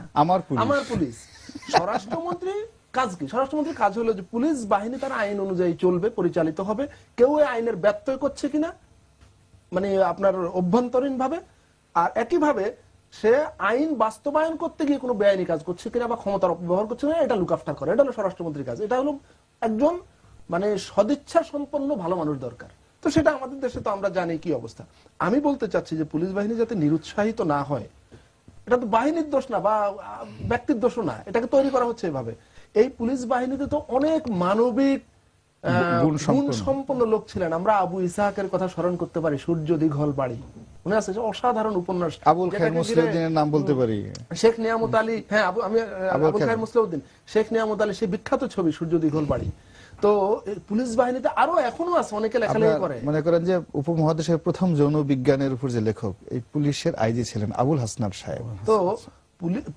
আমার পুলিশ স্বরাষ্ট্রমন্ত্রী কাজ কি? স্বরাষ্ট্রমন্ত্রীর কাজ হলো যে পুলিশ বাহিনী তার আইন অনুযায়ী চলবে, পরিচালিত হবে। কেউ এই আইনের ব্যত্যয় করছে কিনা মানে আপনার অভ্যন্তরীণ ভাবে, আর একইভাবে সে আইন বাস্তবায়ন করতে গিয়ে কোনো বেআইনি কাজ করছে কিনা বা ক্ষমতার অপব্যবহার করছে কিনা, এটা লুক আফটার করে। এটা হলো স্বরাষ্ট্রমন্ত্রীর কাজ। এটা হলো একজন মানে সদিচ্ছা সম্পন্ন ভালো মানুষ দরকার। তো সেটা আমাদের দেশে তো আমরা জানি কি অবস্থা। আমি বলতে চাচ্ছি যে পুলিশ বাহিনী যাতে নিরুৎসাহিত না হয়, এটা তো বাহিনীর দোষ না বা ব্যক্তির দোষও না, এটাকে তৈরি করা হচ্ছে এভাবে। এই পুলিশ বাহিনীতে তো অনেক মানবিক গুণ সম্পন্ন লোক ছিলেন। আমরা আবু ইসাহাকের কথা স্মরণ করতে পারি, সূর্য দীঘল বাড়ি, মনে আছে? অসাধারণ উপন্যাস। আবুল খায়ের মুসলিউদ্দিনের নাম বলতে পারি, শেখ নিয়ামত আলী, হ্যাঁ আমি আবুল খায়ের মুসলিউদ্দিন, শেখ নিয়ামত আলী, সেই বিখ্যাত ছবি সূর্য দীঘল বাড়ি। তো পুলিশ বাহিনীতে আরো এখনো আছে, অনেকে লেখালেখি করে। মনে করেন যে উপমহাদেশের প্রথম যৌন বিজ্ঞানের উপর যে লেখক, এই পুলিশের আইজি ছিলেন আবুল হাসনাত সাহেব। তো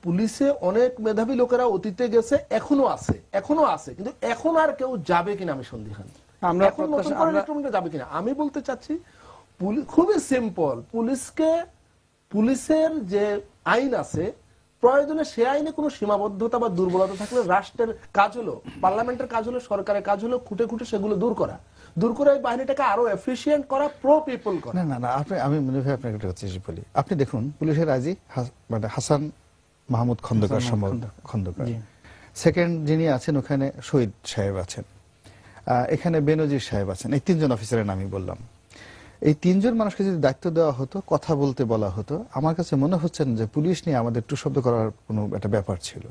পুলিশে অনেক মেধাবী লোকেরা অতীতে গেছে, এখনো আছে, কিন্তু এখন আর কেউ যাবে কিনা আমি সন্দিহান। যাবে কিনা আমি বলতে চাচ্ছি, খুবই সিম্পল, পুলিশের যে আইন আছে, প্রয়োজনে সে আইনে কোনো সীমাবদ্ধতা বা দুর্বলতা থাকলে রাষ্ট্রের কাজ হলো, পার্লামেন্টের কাজ হলো, সরকারের কাজ হলো খুঁটে খুঁটে সেগুলো দূর করা, এই বাহিনীটাকে আরো এফিশিয়েন্ট করা, প্রো পিপল করা। না আমি মনে হয় আপনাকে একটা কথা বলি। আপনি দেখুন, পুলিশের আইজি মানে হাসান মাহমুদ খন্দকার, খন্দকার। সেকেন্ড যিনি আছেন ওখানে শহীদ সাহেব আছেন, এখানে বেনজির সাহেব আছেন। এই তিনজন অফিসারের নামই বললাম। এই তিনজন মানুষকে যদি দায়িত্ব দেওয়া হতো, কথা বলতে বলা হতো, আমার কাছে মনে হচ্ছে যে পুলিশ নিয়ে আমাদের টু শব্দ করার কোনো একটা ব্যাপার ছিল।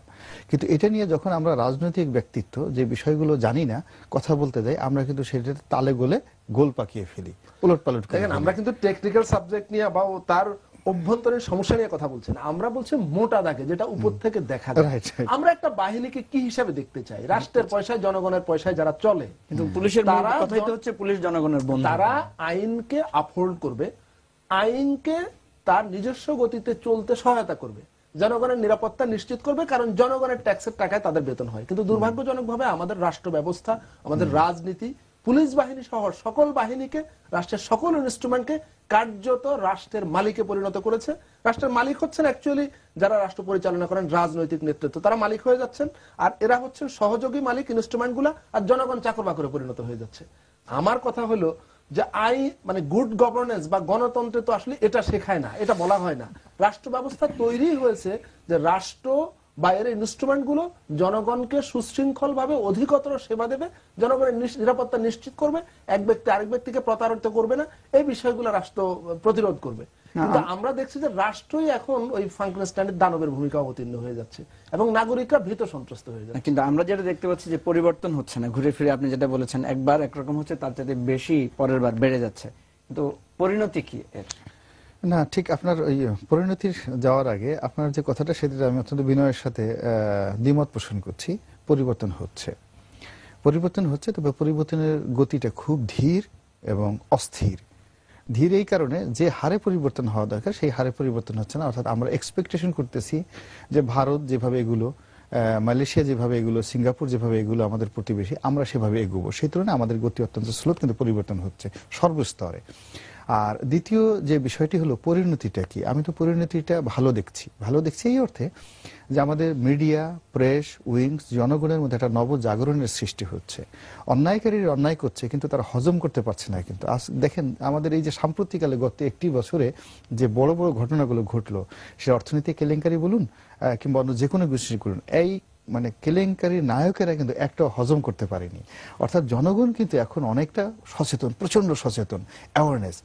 কিন্তু এটা নিয়ে যখন আমরা রাজনৈতিক ব্যক্তিত্ব যে বিষয়গুলো জানি না কথা বলতে যাই, আমরা কিন্তু সেটা তালে গোলে গোল পাকিয়ে ফেলি, উলট পালট করি। আমরা কিন্তু টেকনিক্যাল সাবজেক্ট নিয়ে বা তার অভ্যন্তরীণ সমস্যা নিয়ে কথা বলছি না, আমরা বলছি মোটা দাগে যেটা উপর থেকে দেখা যায়। আমরা একটা বাহিনীকে কি হিসাবে দেখতে চাই? রাষ্ট্রের পয়সায়, জনগণের পয়সায় যারা চলে, কিন্তু পুলিশের কথাই তো হচ্ছে পুলিশ জনগণের বন্ধু। তারা আইনকে আপহোল্ড করবে, আইনকে তার নিজস্ব গতিতে চলতে সহায়তা করবে, জনগণের নিরাপত্তা নিশ্চিত করবে, কারণ জনগণের ট্যাক্সের টাকায় তাদের বেতন হয়। কিন্তু দুর্ভাগ্যজনকভাবে আমাদের রাষ্ট্র ব্যবস্থা, আমাদের রাজনীতি, পুলিশ বাহিনী সহ সকল বাহিনীকে, রাষ্ট্রের সকল ইনস্ট্রুমেন্টকে কার্যত রাষ্ট্রের মালিকে পরিণত করেছে। রাষ্ট্রের মালিক হচ্ছেন অ্যাকচুয়ালি যারা রাষ্ট্র পরিচালনা করেন, রাজনৈতিক নেতৃত্ব, তারা মালিক হয়ে যাচ্ছেন, আর এরা হচ্ছেন সহযোগী মালিক ইনস্ট্রুমেন্ট গুলা, আর জনগণ চাকর বাকরে পরিণত হয়ে যাচ্ছে। আমার কথা হলো যে মানে গুড গভর্নেন্স বা গণতন্ত্রে তো আসলে এটা শেখায় না, এটা বলা হয় না। রাষ্ট্র ব্যবস্থা তৈরি হয়েছে যে রাষ্ট্র বাইরের ইনস্ট্রুমেন্ট গুলো জনগণকে সুশৃঙ্খল ভাবে অধিকতর সেবা দেবে, জনগণের নিরাপত্তা নিশ্চিত করবে, এক ব্যক্তি আরেক ব্যক্তিকে প্রতারিত করবে না, এই বিষয়গুলো রাষ্ট্র প্রতিরোধ করবে। কিন্তু আমরা দেখছি যে রাষ্ট্রই এখন ওই ফ্রাঙ্কেনস্টাইনের দানবের ভূমিকা অবতীর্ণ হয়ে যাচ্ছে এবং নাগরিকরা ভীত সন্ত্রস্ত হয়ে যাচ্ছে। কিন্তু আমরা যেটা দেখতে পাচ্ছি যে পরিবর্তন হচ্ছে না, ঘুরে ফিরে আপনি যেটা বলেছেন, একবার একরকম হচ্ছে, তার চাইতে বেশি পরের বার বেড়ে যাচ্ছে। কিন্তু পরিণতি কি এর? না, ঠিক আপনার ওই পরিণতির যাওয়ার আগে আপনার যে কথাটা, সেটা আমি অত্যন্ত বিনয়ের সাথে দ্বিমত পোষণ করছি। পরিবর্তন হচ্ছে, তবে পরিবর্তনের গতিটা খুব ধীর এবং অস্থির। ধীর এই কারণে যে হারে পরিবর্তন হওয়া দরকার সেই হারে পরিবর্তন হচ্ছে না। অর্থাৎ আমরা এক্সপেকটেশন করতেছি যে ভারত যেভাবে এগুলো, মালয়েশিয়া যেভাবে এগুলো, সিঙ্গাপুর যেভাবে এগুলো আমাদের প্রতিবেশী, আমরা সেভাবে এগোবো। সেই তুলনায় আমাদের গতি অত্যন্ত স্লো, কিন্তু পরিবর্তন হচ্ছে সর্বস্তরে। আর দ্বিতীয় যে বিষয়টি হলো পরিণতিটা কি, আমি তো পরিণতিটা ভালো দেখছি এই অর্থে যে আমাদের মিডিয়া, প্রেস, উইংস, জনগণের মধ্যে একটা নবজাগরণের সৃষ্টি হচ্ছে। অন্যায়কারীর অন্যায় করছে, কিন্তু তারা হজম করতে পারছে না। কিন্তু দেখেন আমাদের এই যে সাম্প্রতিককালে গত একটি বছরে যে বড় বড় ঘটনাগুলো ঘটলো, সে অর্থনৈতিক কেলেঙ্কারি বলুন কিংবা অন্য যে কোনো বিষয় করুন, এই মানে কেলেঙ্কারির নায়কেরা কিন্তু একটা হজম করতে পারেনি। অর্থাৎ জনগণ কিন্তু এখন অনেকটা সচেতন, প্রচন্ড সচেতন, অ্যাওয়ারনেস।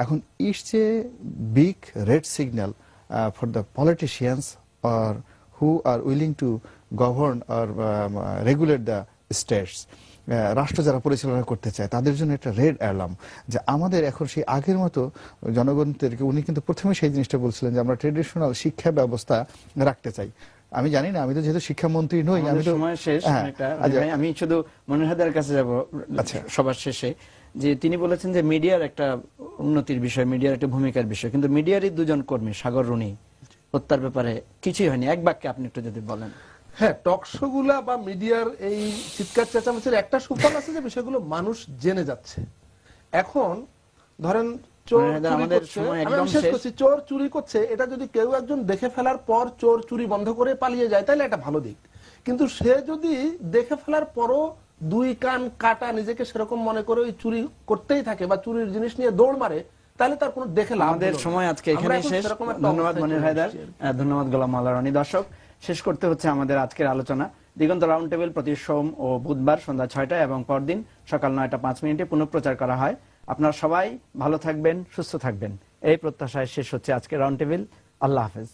এখন it's a big red signal for the politicians or who are willing to govern or regulate the states, রাষ্ট্র যারা পরিচালনা করতে চায় তাদের জন্য একটা রেড অ্যালার্ম যে আমাদের এখন সেই আগের মতো জনগণদেরকে, উনি কিন্তু প্রথমে সেই জিনিসটা বলছিলেন যে আমরা ট্রেডিশনাল শিক্ষা ব্যবস্থা রাখতে চাই। আমি জানি না, আমি তো যেহেতু শিক্ষামন্ত্রী নই, আমি তো সময় শেষ। আমি শুধু মনির হায়দারের কাছে যাব সবার শেষে, যে তিনি বলেছেন যে মিডিয়ার একটা উন্নতির বিষয়, মিডিয়ার একটা ভূমিকার বিষয়, কিন্তু মিডিয়ারই দুজন কর্মী সাগর রুনি হত্যার ব্যাপারে কিছুই হয়নি। এক বাক্যে আপনি একটু যদি বলেন। হ্যাঁ, টকশো গুলা বা মিডিয়ার এই চিৎকার চেঁচামেচির একটা সুফল আছে যে বিষয়গুলো মানুষ জেনে যাচ্ছে। এখন ধরেন চোর চুরি করছে, এটা যদি কেউ একজন দেখে ফেলার পর চোর চুরি বন্ধ করে পালিয়ে যায় তাহলে এটা ভালো দিক। কিন্তু সে যদি দেখে ফেলার পরও দুই কান কাটা নিজেকে সেরকম মনে করে ওই চুরি করতেই থাকে বা চুরির জিনিস নিয়ে দৌড় মারে, তাহলে তার কোনো দেখে লাভ। আমাদের সময় আজকে এখানেই শেষ। ধন্যবাদ মনির হায়দার, ধন্যবাদ গোলাম মাওলা রনি। দর্শক, শেষ করতে হচ্ছে আমাদের আজকের আলোচনা। দিগন্ত রাউন্ড টেবিল প্রতি সোম ও বুধবার সন্ধ্যা 6টায় এবং পরদিন সকাল 9টা 5 মিনিটে পুনঃপ্রচার করা হয়। আপনারা সবাই ভালো থাকবেন, সুস্থ থাকবেন, এই প্রত্যাশায় শেষ হচ্ছে আজকের রাউন্ড টেবিল। আল্লাহ হাফেজ।